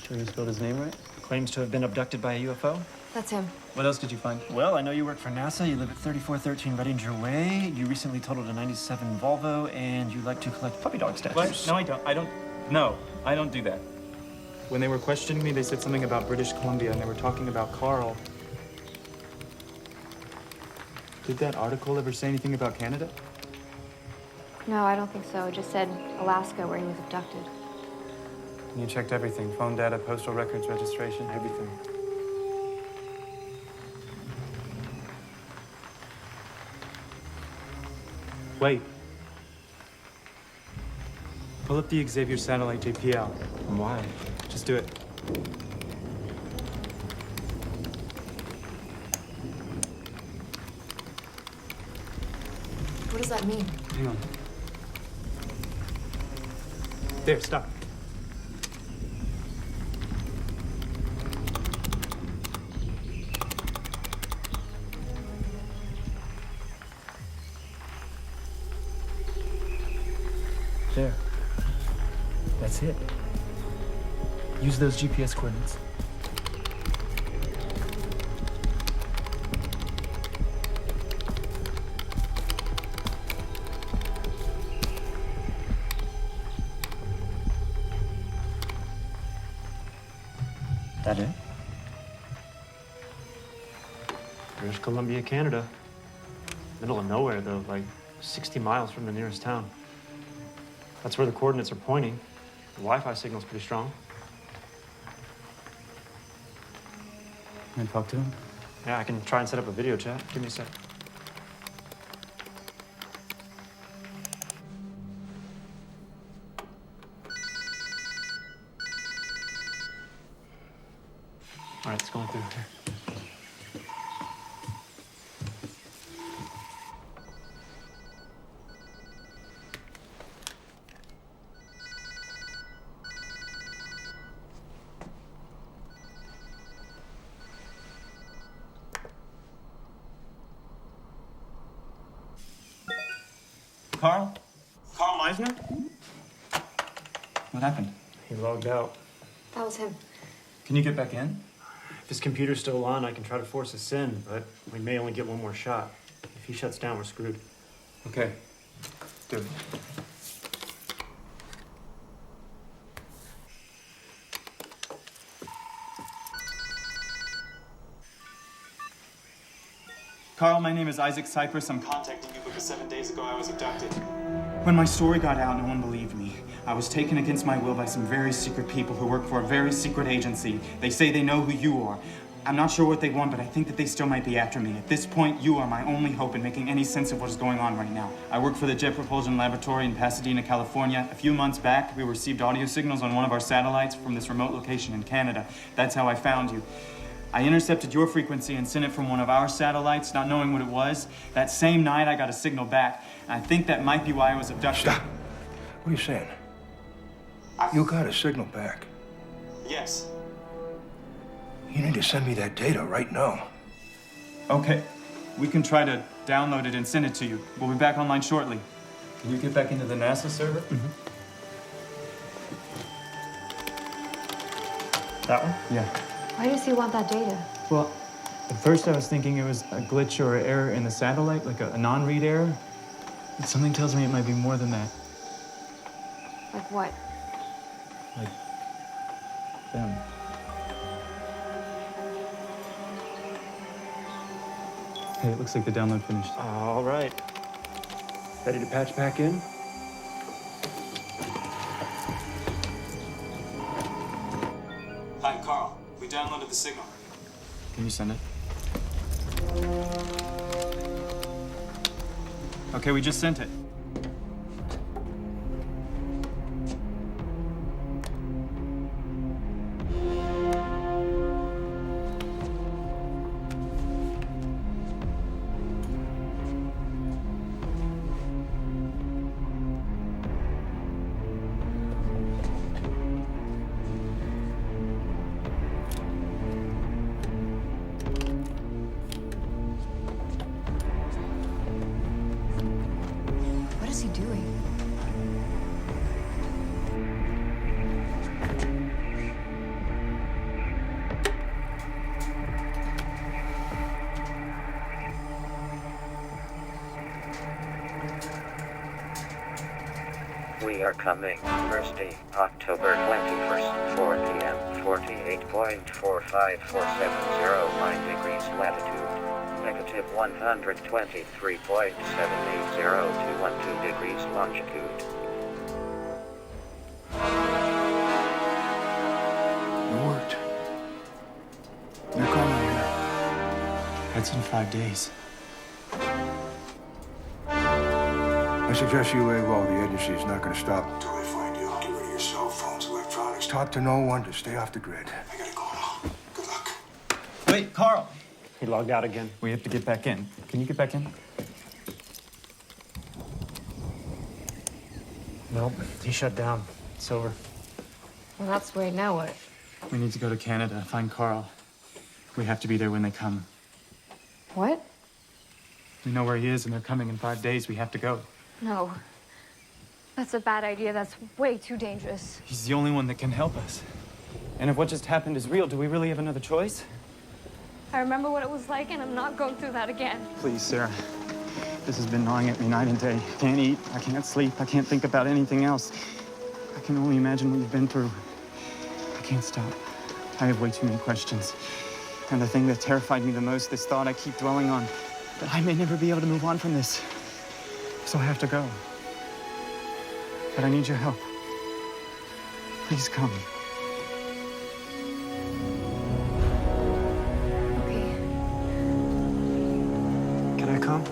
Sure you spelled his name right? Claims to have been abducted by a UFO. That's him. What else did you find? Well, I know you work for NASA. You live at 3413 Redinger Way. You recently totaled a 97 Volvo, and you like to collect puppy dog statues. What? No, I don't. No, I don't do that. When they were questioning me, they said something about British Columbia, and they were talking about Carl. Did that article ever say anything about Canada? No, I don't think so. It just said Alaska, where he was abducted. And you checked everything, phone data, postal records, registration, Everything. Wait. Pull up the Xavier satellite JPL. Why? Just do it. What does that mean? Hang on. There, stop. There. That's it. Use those GPS coordinates. That it? British Columbia, Canada. Middle of nowhere, though, like 60 miles from the nearest town. That's where the coordinates are pointing. The Wi-Fi signal's pretty strong. Can I talk to him? Yeah, I can try and set up a video chat. Give me a sec. All right, it's going through here. Carl? Carl Meisner? What happened? He logged out. That was him. Can you get back in? If his computer's still on, I can try to force us in, but we may only get one more shot. If he shuts down, we're screwed. Okay. Do it. Carl, my name is Isaac Cypress. I'm contacting you because 7 days ago I was abducted. When my story got out, no one believed me. I was taken against my will by some very secret people who work for a very secret agency. They say they know who you are. I'm not sure what they want, but I think that they still might be after me. At this point, you are my only hope in making any sense of what is going on right now. I work for the Jet Propulsion Laboratory in Pasadena, California. A few months back, we received audio signals on one of our satellites from this remote location in Canada. That's how I found you. I intercepted your frequency and sent it from one of our satellites, not knowing what it was. That same night, I got a signal back. And I think that might be why I was abducted. Stop. What are you saying? You got a signal back. Yes. You need to send me that data right now. Okay. We can try to download it and send it to you. We'll be back online shortly. Can you get back into the NASA server? Mm-hmm. That one? Yeah. Why does he want that data? Well, at first I was thinking it was a glitch or an error in the satellite, like a non-read error. But something tells me it might be more than that. Like what? Like them. Hey, it looks like the download finished. All right. Ready to patch back in? Hi, Carl. We downloaded the signal. Can you send it? Okay, we just sent it. What is he doing? We are coming Thursday, October 21st, 4 p.m., 48.45470, 9 degrees latitude. Negative 123.780 to 12 degrees longitude. It worked. They're coming here. That's in 5 days. I suggest you lay low. The agency is not going to stop until they find you. Get rid of your cell phones, electronics. Talk to no one. Just stay off the grid. I gotta go now. Good luck. Wait, Carl! He logged out again. We have to get back in. Can you get back in? Nope. He shut down. It's over. Well, that's great. Now what? We need to go to Canada, find Carl. We have to be there when they come. What? We know where he is, and they're coming in 5 days. We have to go. No. That's a bad idea. That's way too dangerous. He's the only one that can help us. And if what just happened is real, do we really have another choice? I remember what it was like, and I'm not going through that again. Please, Sarah. This has been gnawing at me night and day. I can't eat, I can't sleep, I can't think about anything else. I can only imagine what you've been through. I can't stop. I have way too many questions. And the thing that terrified me the most, this thought I keep dwelling on, that I may never be able to move on from this. So I have to go. But I need your help. Please come. Can I come?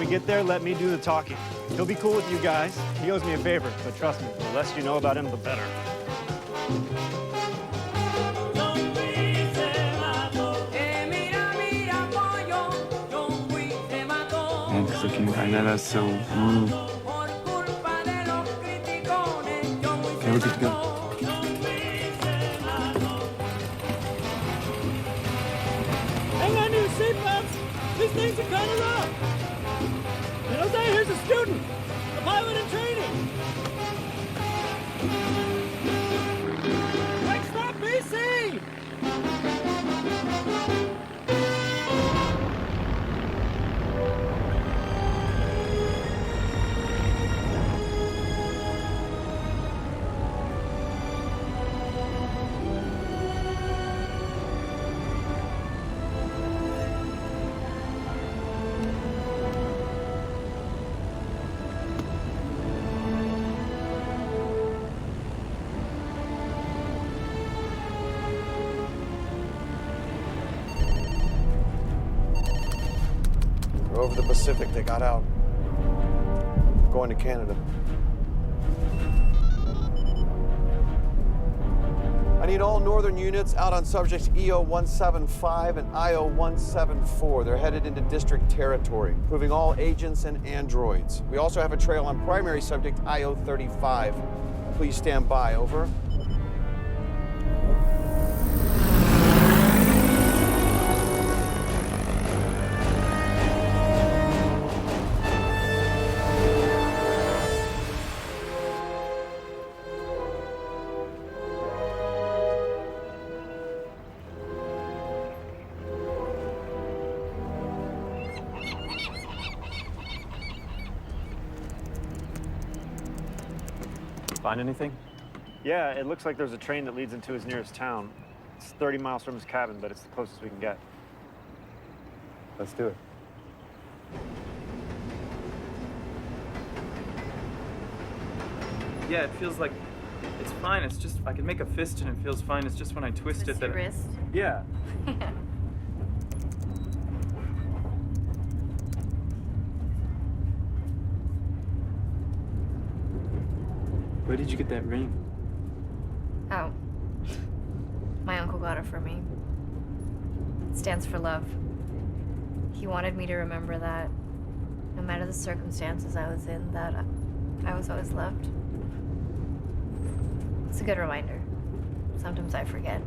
we get there, let me do the talking. He'll be cool with you guys. He owes me a favor, but trust me, the less you know about him, the better. And looking right at us, so okay, we're good to go. Hang on to your seatbelts. These things are kind of rough. And Jose, here's a student, a pilot in training. Next stop, BC. We're over the Pacific. They got out. Going to Canada. I need all northern units out on subjects EO-175 and IO-174. They're headed into district territory, proving all agents and androids. We also have a trail on primary subject IO-35. Please stand by. Over. Find anything? Yeah, it looks like there's a train that leads into his nearest town. It's 30 miles from his cabin, but it's the closest we can get. Let's do it. Yeah, it feels like it's fine. It's just I can make a fist and it feels fine. It's just when I twist it that. Your wrist? Yeah. Where did you get that ring? Oh. My uncle got it for me. It stands for love. He wanted me to remember that, no matter the circumstances I was in, that I was always loved. It's a good reminder. Sometimes I forget.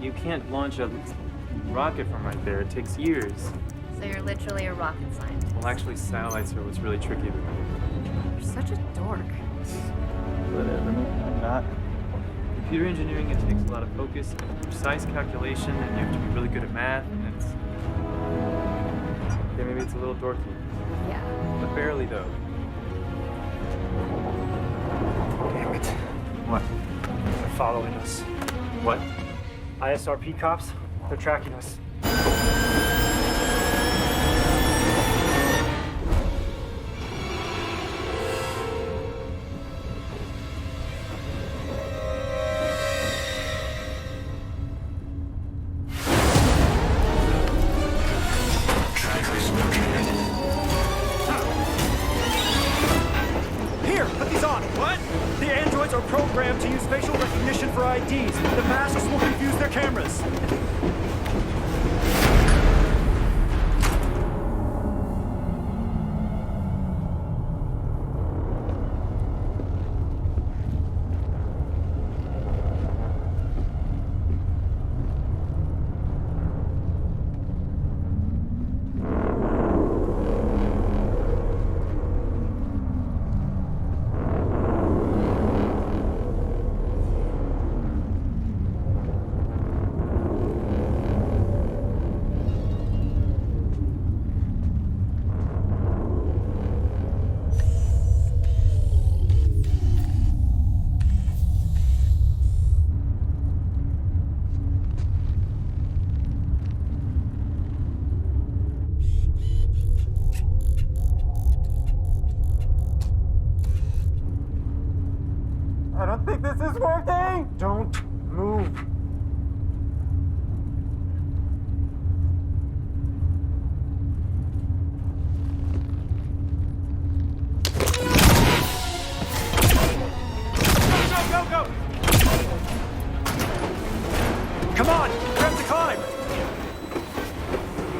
You can't launch a rocket from right there. It takes years. So you're literally a rocket scientist. Well, actually, satellites are what's really tricky about it. You're such a dork. Whatever. I'm not. Computer engineering, it takes a lot of focus and precise calculation, and you have to be really good at math, and it's... Okay, maybe it's a little dorky. Yeah. But barely, though. Damn it. What? They're following us. What? ISRP cops, they're tracking us. Here, put these on. What? The androids are programmed to use facial recognition for IDs. The masks will confuse their cameras. don't think this is working! Don't move. Go! Come on, grab the climb!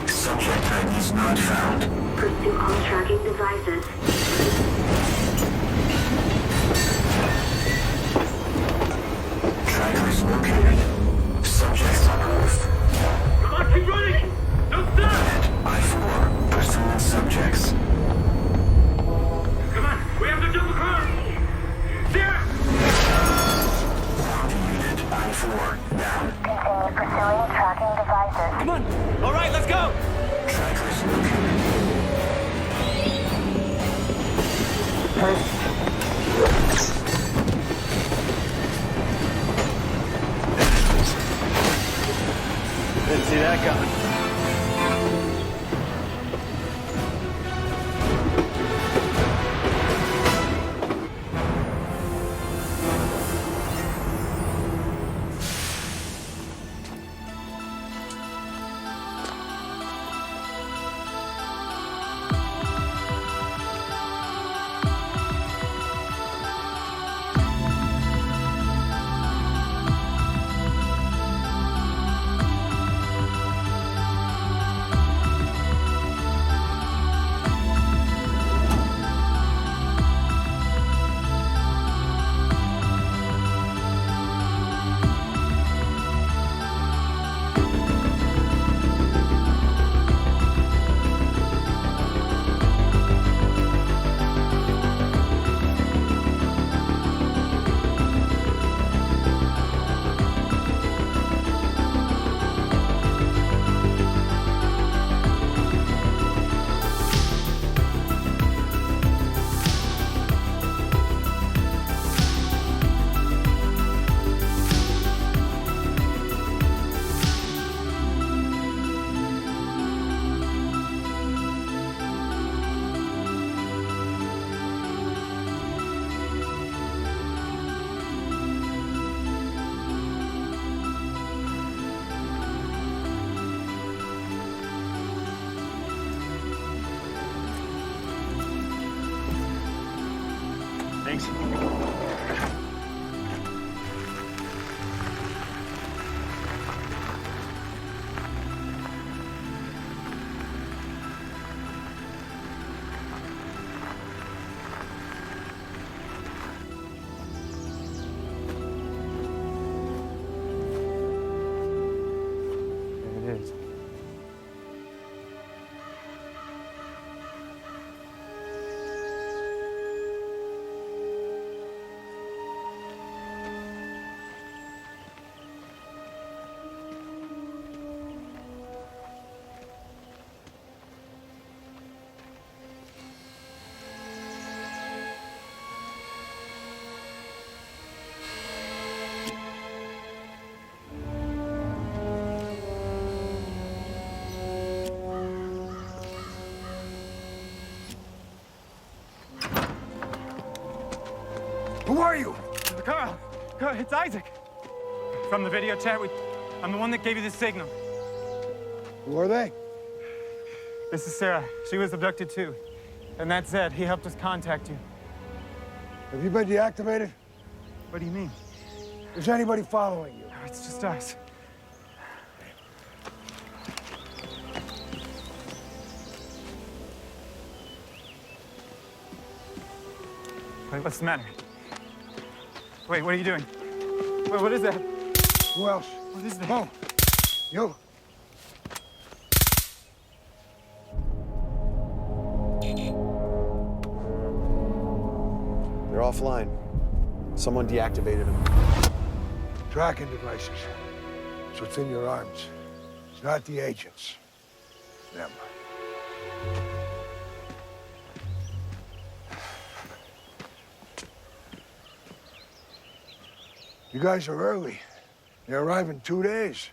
Subject IDs not found. Pursue all tracking devices. Trackers located. Subjects on Earth. Come on, keep running! Don't stop! I-4, pursuing subjects. Come on, we have to jump the car! There! Unit I-4, down. Continue pursuing tracking devices. Come on! All right, let's go! Trackers located. Didn't see that coming. Thanks. There it is. Who are you? Carl, it's Isaac. From the video chat, I'm the one that gave you the signal. Who are they? This is Sarah. She was abducted too. And that's Ed. He helped us contact you. Have you been deactivated? What do you mean? Is anybody following you? It's just us. Wait, what's the matter? Wait, what are you doing? Wait, what is that? Who else? What is that? Come on. You. They're offline. Someone deactivated them. Tracking devices. It's what's in your arms. It's not the agents. Them. You guys are early. They arrive in 2 days.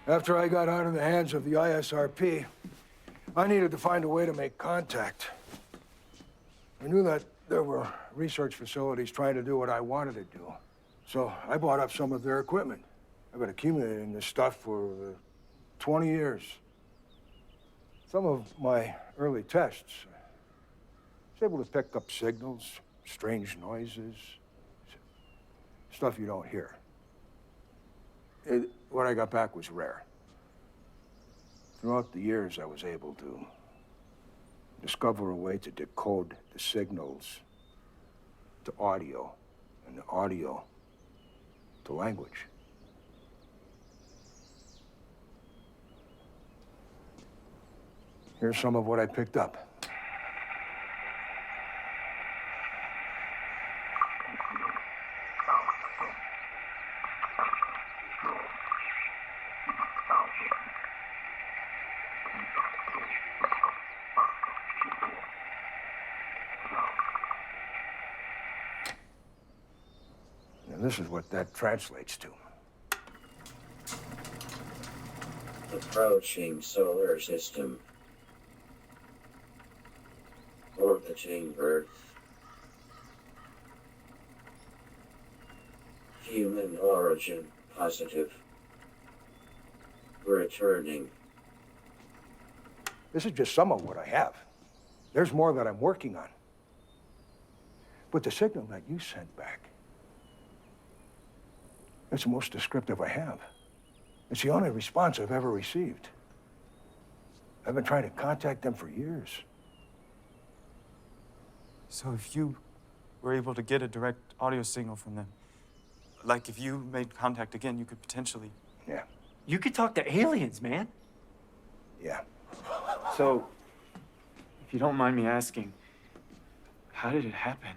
After I got out of the hands of the ISRP, I needed to find a way to make contact. I knew that there were research facilities trying to do what I wanted to do. So I bought up some of their equipment. I've been accumulating this stuff for 20 years. Some of my early tests, I was able to pick up signals, strange noises, stuff you don't hear. What I got back was rare. Throughout the years, I was able to discover a way to decode the signals to audio, and the audio to language. Here's some of what I picked up. And this is what that translates to. Approaching solar system. Orbiting Earth. Human origin positive. Returning. This is just some of what I have. There's more that I'm working on. But the signal that you sent back, it's the most descriptive I have. It's the only response I've ever received. I've been trying to contact them for years. So if you were able to get a direct audio signal from them, like if you made contact again, you could potentially... Yeah. You could talk to aliens, man. Yeah. So, if you don't mind me asking, how did it happen?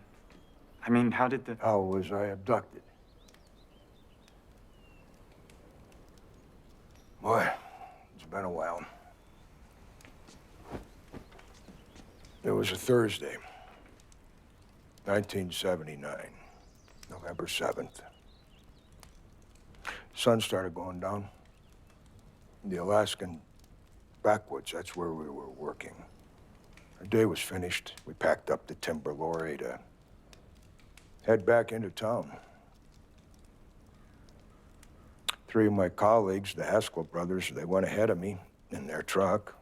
I mean, how did the... How was I abducted? Boy, it's been a while. It was a Thursday, 1979, November 7th. Sun started going down. The Alaskan backwoods, that's where we were working. Our day was finished. We packed up the timber lorry to head back into town. 3 of my colleagues, the Haskell brothers, they went ahead of me in their truck,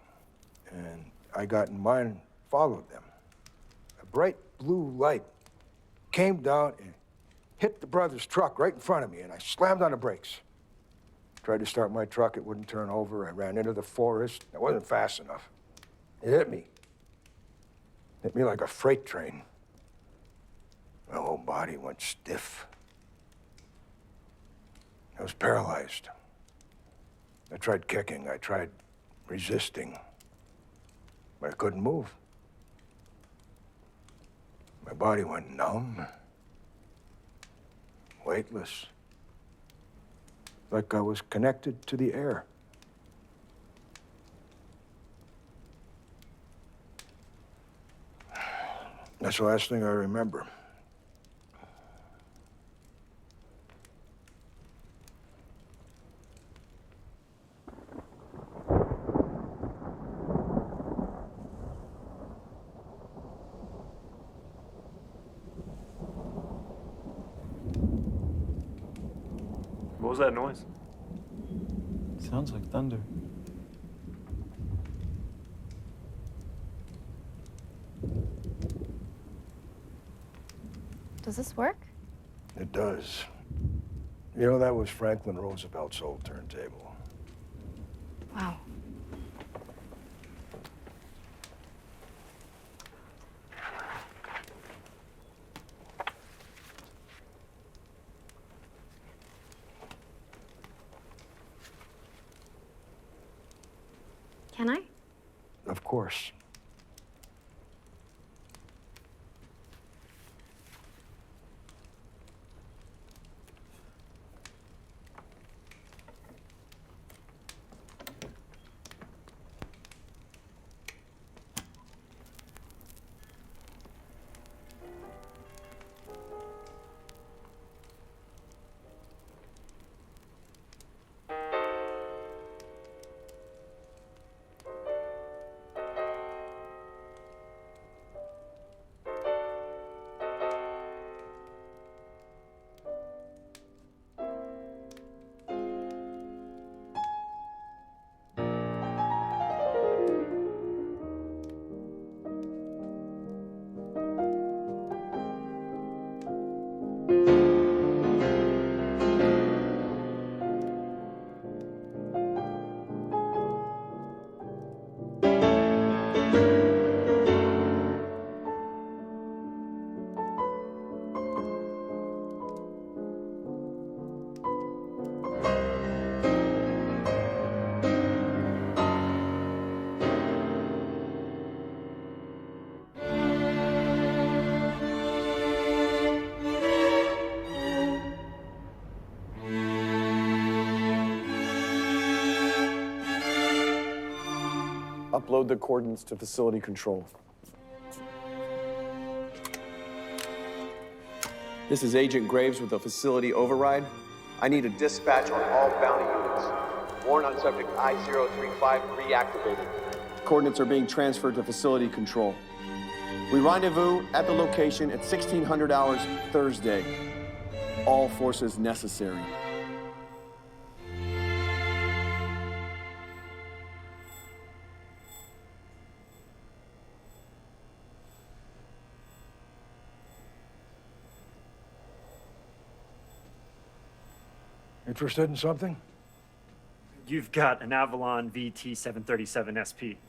and I got in mine and followed them. A bright blue light came down and hit the brothers' truck right in front of me, and I slammed on the brakes. Tried to start my truck, it wouldn't turn over. I ran into the forest. I wasn't fast enough. It hit me. Hit me like a freight train. My whole body went stiff. I was paralyzed. I tried kicking, I tried resisting, but I couldn't move. My body went numb, weightless, like I was connected to the air. That's the last thing I remember. What was that noise? Sounds like thunder. Does this work? It does. You know, that was Franklin Roosevelt's old turntable. Wow. Can I? Of course. Upload the coordinates to facility control. This is Agent Graves with the facility override. I need a dispatch on all bounty units. Warrant on subject I-035 reactivated. Coordinates are being transferred to facility control. We rendezvous at the location at 1600 hours Thursday. All forces necessary. Interested in something? You've got an Avalon VT-737 SP.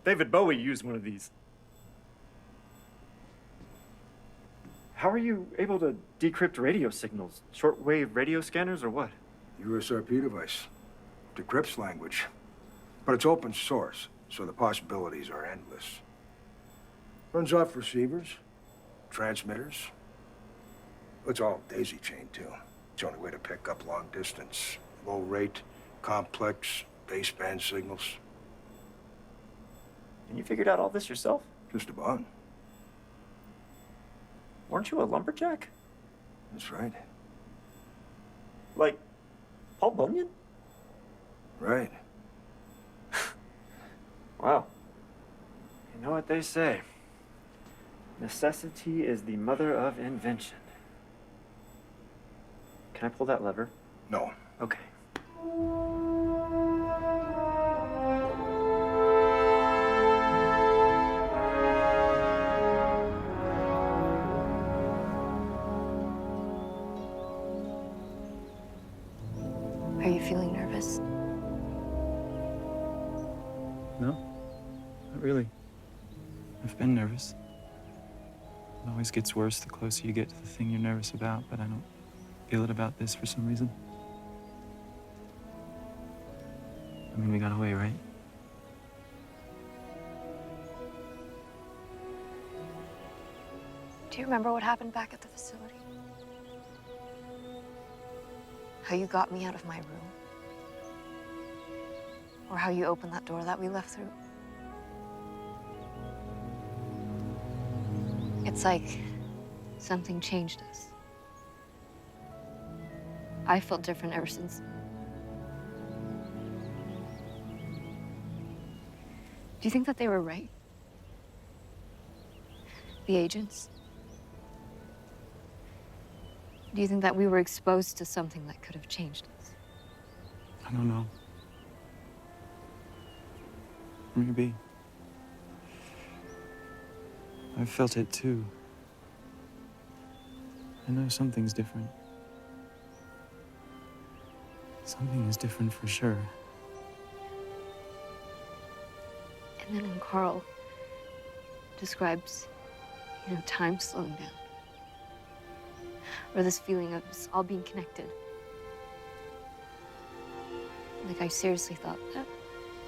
David Bowie used one of these. How are you able to decrypt radio signals? Shortwave radio scanners or what? USRP device. Decrypts language. But it's open source, so the possibilities are endless. Runs off receivers, transmitters. It's all daisy-chained, too. It's the only way to pick up long distance, low rate, complex, baseband signals. And you figured out all this yourself? Just about. Weren't you a lumberjack? That's right. Like Paul Bunyan? Right. Wow. You know what they say. Necessity is the mother of invention. Can I pull that lever? No. Okay. Are you feeling nervous? No, not really. I've been nervous. It always gets worse the closer you get to the thing you're nervous about, but I don't feel it about this for some reason. I mean, we got away, right? Do you remember what happened back at the facility? How you got me out of my room? Or how you opened that door that we left through? It's like something changed us. I felt different ever since. Do you think that they were right? The agents? Do you think that we were exposed to something that could have changed us? I don't know. Maybe. I've felt it too. I know something's different. Something is different for sure. And then when Carl describes, time slowing down, or this feeling of us all being connected, like I seriously thought that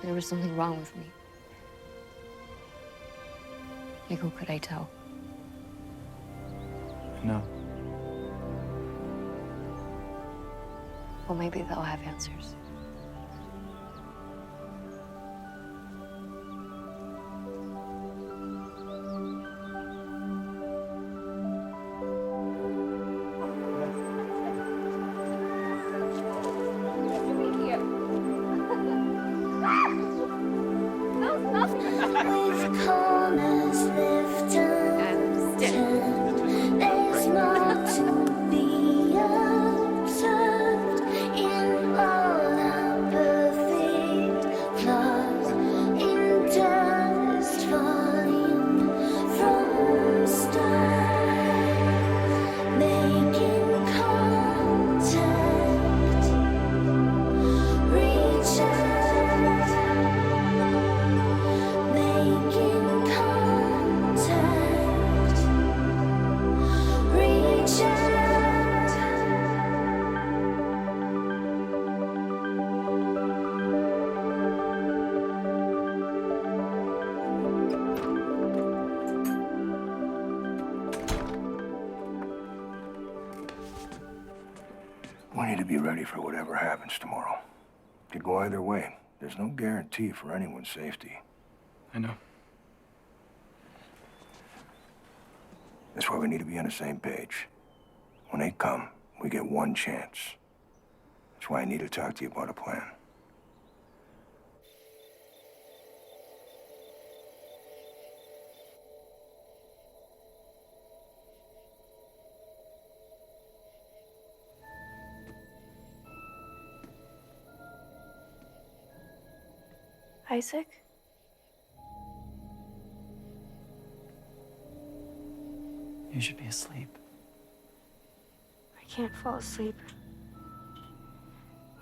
there was something wrong with me. Like, who could I tell? No. Well, maybe they'll have answers. There's more to be observed in all our perfect flaws, in dust falling from stars, making contact, reach out, making contact. Reach out. We need to be ready for whatever happens tomorrow. Could go either way. There's no guarantee for anyone's safety. I know. That's why we need to be on the same page. When they come, we get one chance. That's why I need to talk to you about a plan. Isaac? You should be asleep. I can't fall asleep.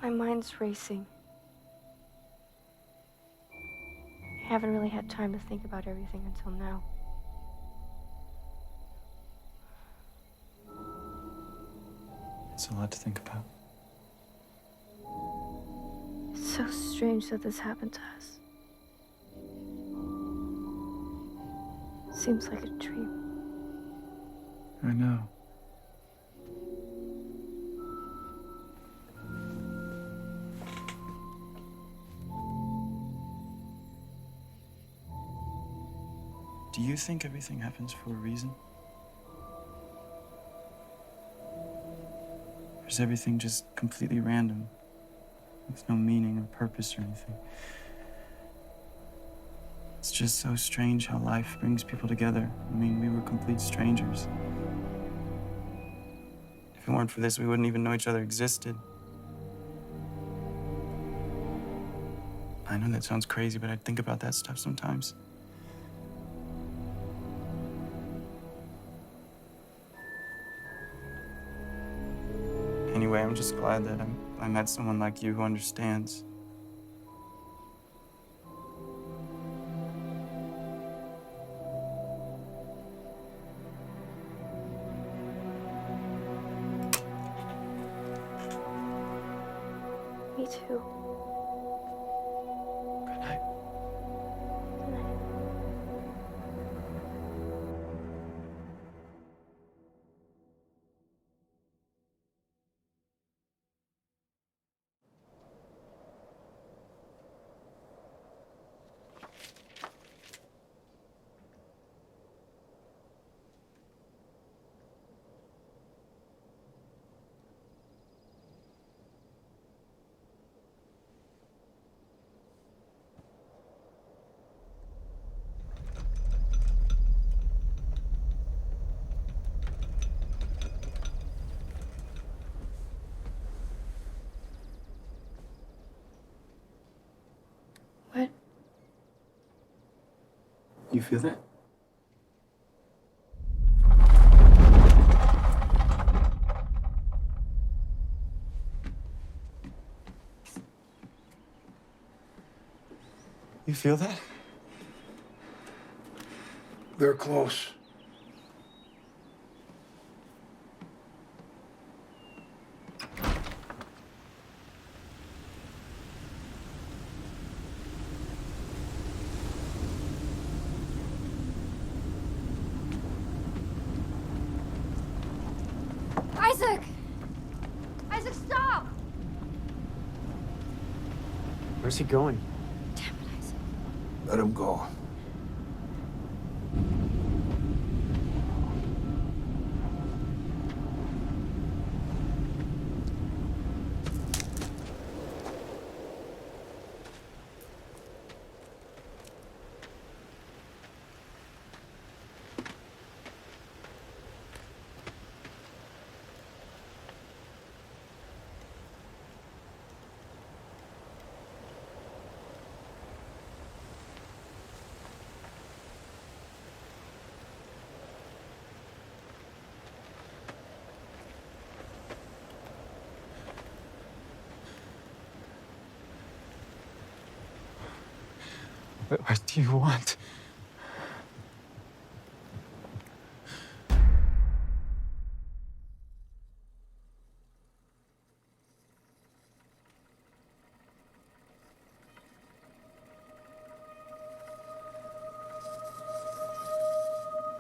My mind's racing. I haven't really had time to think about everything until now. It's a lot to think about. It's so strange that this happened to us. Seems like a dream. I know. Do you think everything happens for a reason? Or is everything just completely random, with no meaning or purpose or anything? It's just so strange how life brings people together. I mean, we were complete strangers. If it weren't for this, we wouldn't even know each other existed. I know that sounds crazy, but I think about that stuff sometimes. Anyway, I'm just glad that I met someone like you who understands. Me too. Good night. Good night. What? You feel that? You feel that? They're close. Isaac! Isaac, stop! Where's he going? Let him go. What do you want?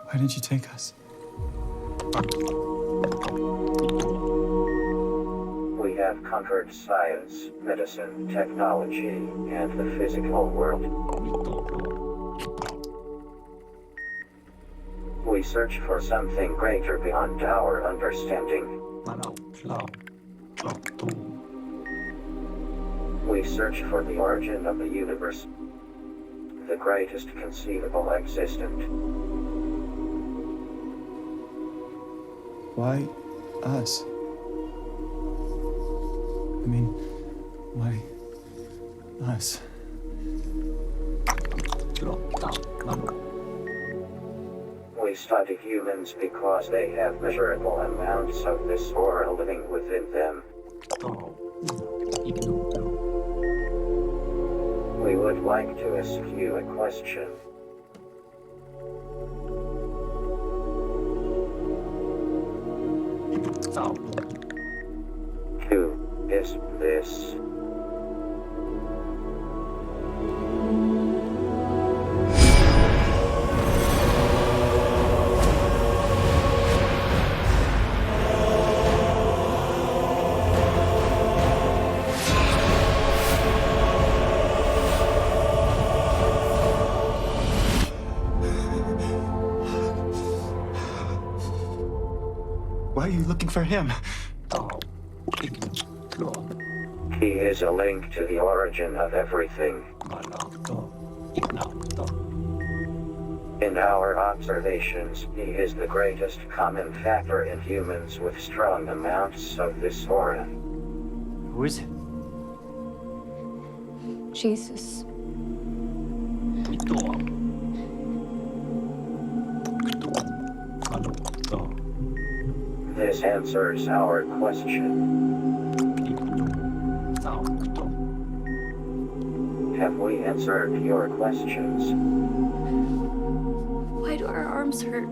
Why did you take us? We have conquered science, medicine, technology, and the physical world. We search for something greater beyond our understanding. We search for the origin of the universe, the greatest conceivable existent. Why us? I mean, why us? We study humans because they have measurable amounts of this aura living within them. We would like to ask you a question. Who is this? Why are you looking for him? He is a link to the origin of everything. In our observations, he is the greatest common factor in humans with strong amounts of this aura. Who is it? Jesus. This answers our question. Have we answered your questions? Why do our arms hurt?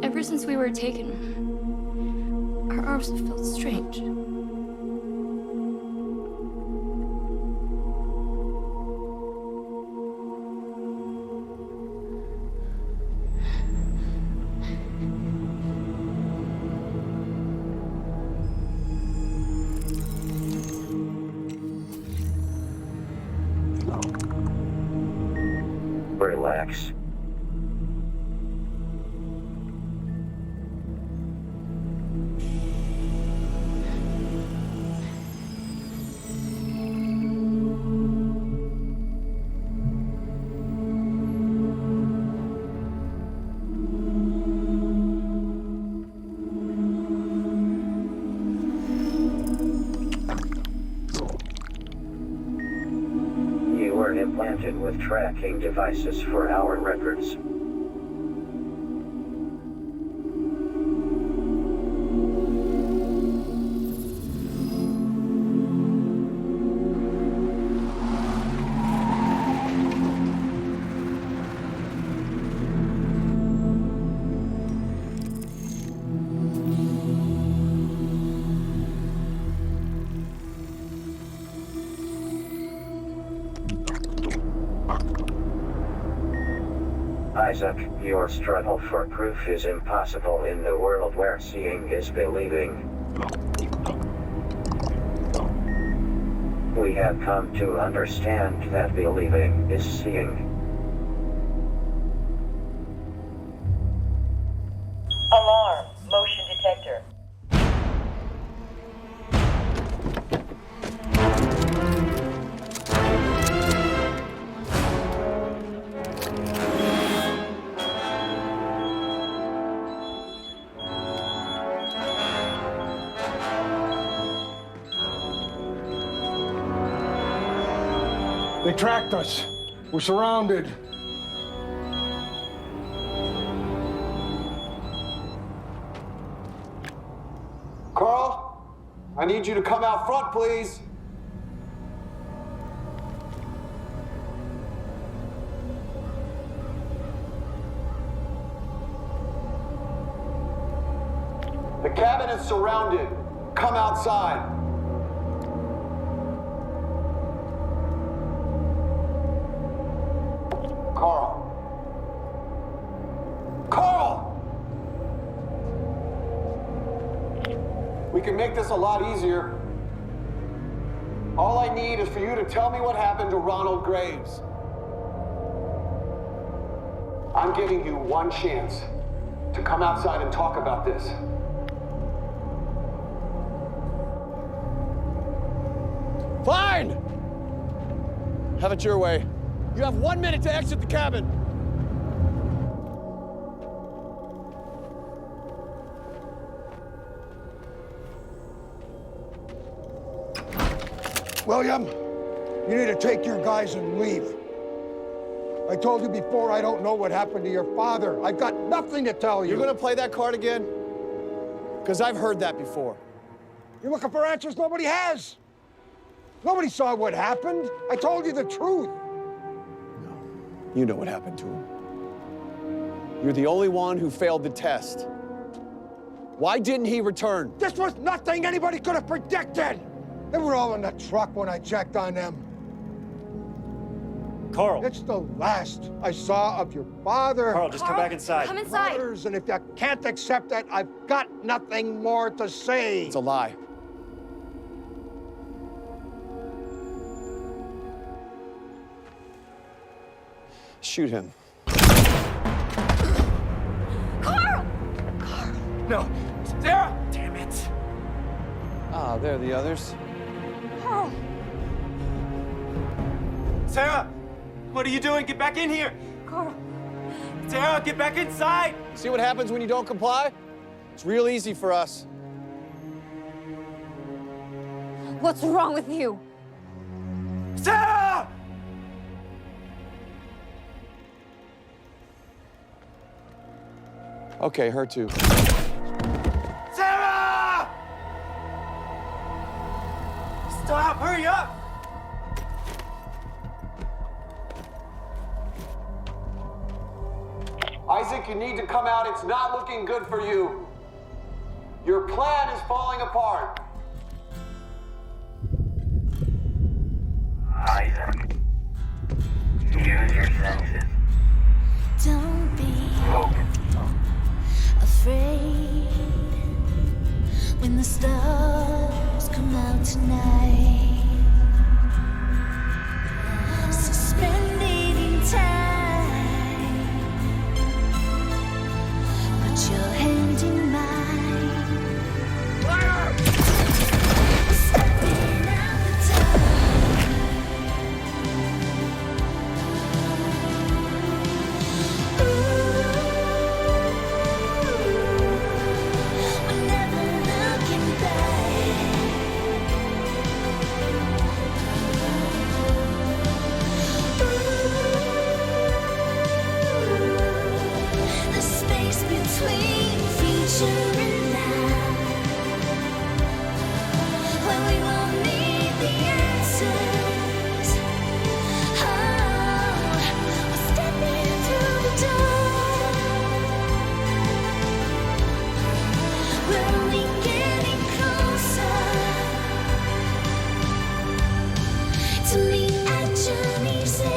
Ever since we were taken, our arms have felt strange. Relax. You were implanted with tracking devices for our records. Isaac, your struggle for proof is impossible in the world where seeing is believing. We have come to understand that believing is seeing. Alarm! Motion detector. They tracked us. We're surrounded. Carl, I need you to come out front, please. The cabin is surrounded. Come outside. Carl. Carl! We can make this a lot easier. All I need is for you to tell me what happened to Ronald Graves. I'm giving you one chance to come outside and talk about this. Fine! Have it your way. You have 1 minute to exit the cabin. William, you need to take your guys and leave. I told you before, I don't know what happened to your father. I've got nothing to tell you. You're gonna play that card again? Because I've heard that before. You're looking for answers nobody has. Nobody saw what happened. I told you the truth. You know what happened to him. You're the only one who failed the test. Why didn't he return? This was nothing anybody could have predicted. They were all in the truck when I checked on them. Carl. It's the last I saw of your father. Carl, just come back inside. Come inside. Brothers, and if you can't accept that, I've got nothing more to say. It's a lie. Shoot him. Carl! No. Sarah! Damn it. Ah, there are the others. Carl! Sarah! What are you doing? Get back in here! Carl! Sarah, get back inside! See what happens when you don't comply? It's real easy for us. What's wrong with you? Sarah! Okay, her too. Sarah! Stop! Hurry up! Isaac, you need to come out. It's not looking good for you. Your plan is falling apart. Isaac, use your senses. Don't be afraid when the stars come out tonight. Suspended in time. Put your hand in mine. Stepping out the time. We're never looking back. The space between future and now, where we won't need the answers. Oh, we're stepping through the door. We're only getting closer to meet at journey's end.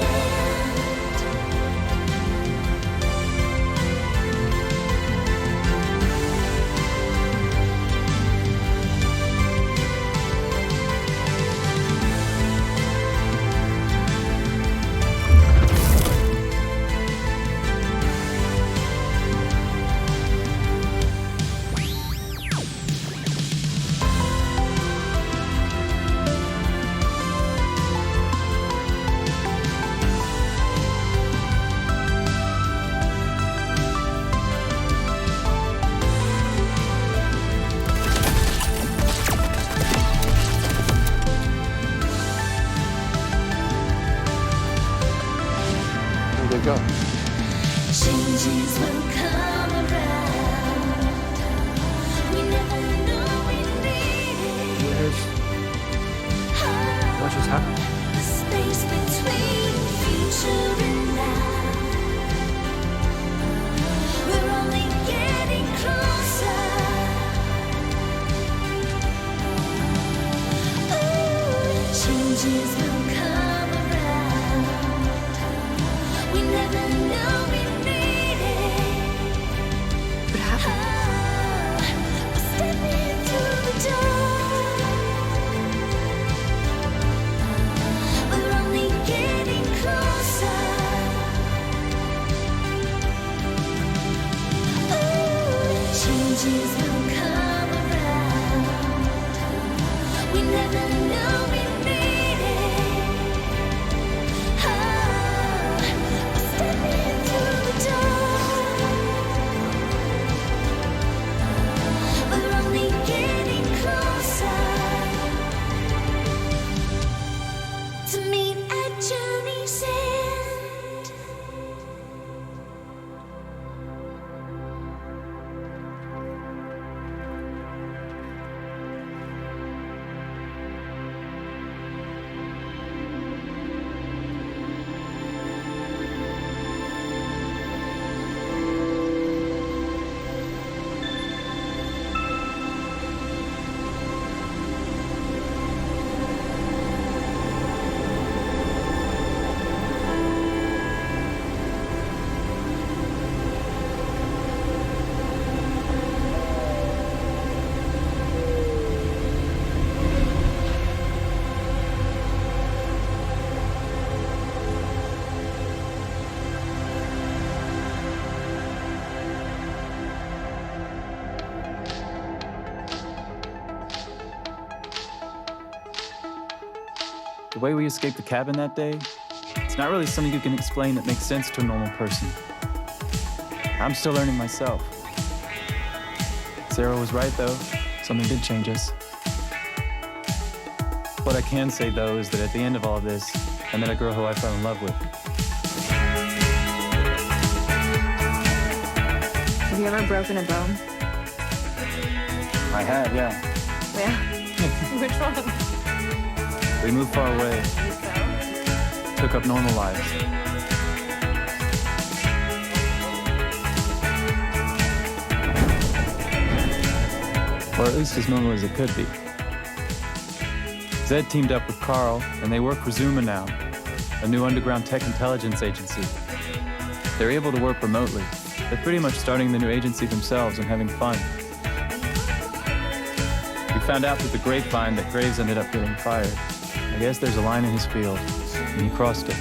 Where'd they go? Changes will come around. We never know we need it. What just happened? The space between future and now. We're only getting closer. Ooh, changes will come around. We never know we need it. What happened? We're stepping through the door. The way we escaped the cabin that day, it's not really something you can explain that makes sense to a normal person. I'm still learning myself. Sarah was right, though. Something did change us. What I can say, though, is that at the end of all of this, I met a girl who I fell in love with. Have you ever broken a bone? I have, yeah. Yeah. Which one? We moved far away. Took up normal lives. Or at least as normal as it could be. Zed teamed up with Carl, and they work for Zuma now, a new underground tech intelligence agency. They're able to work remotely. They're pretty much starting the new agency themselves and having fun. We found out through the grapevine that Graves ended up getting fired. I guess there's a line in his field, and he crossed it.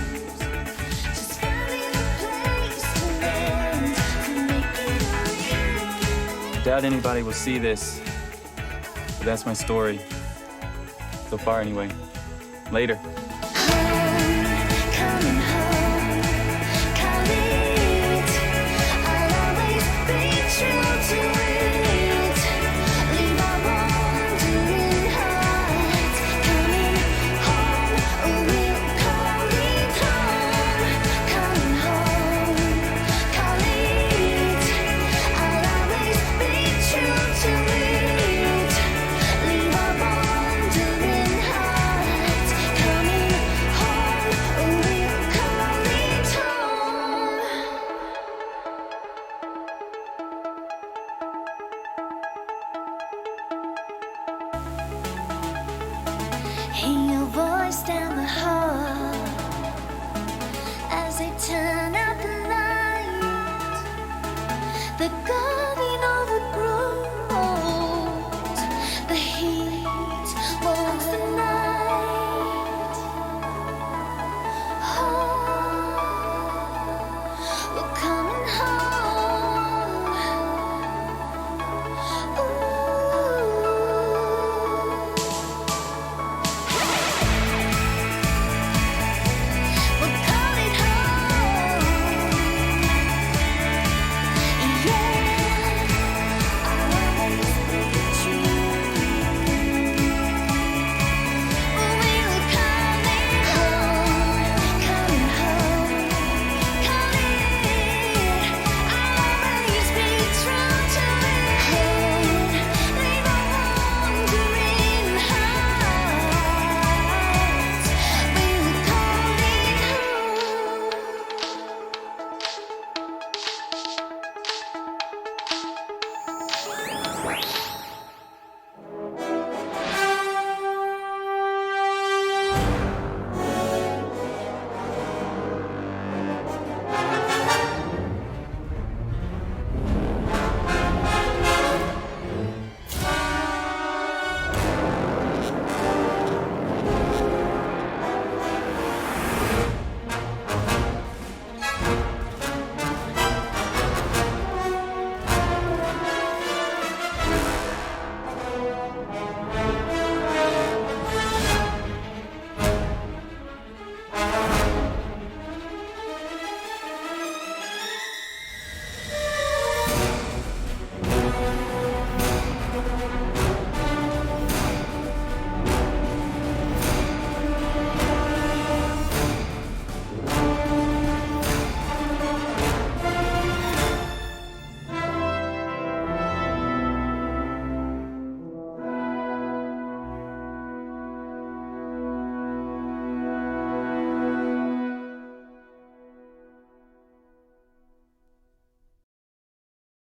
I doubt anybody will see this, but that's my story. So far, anyway. Later.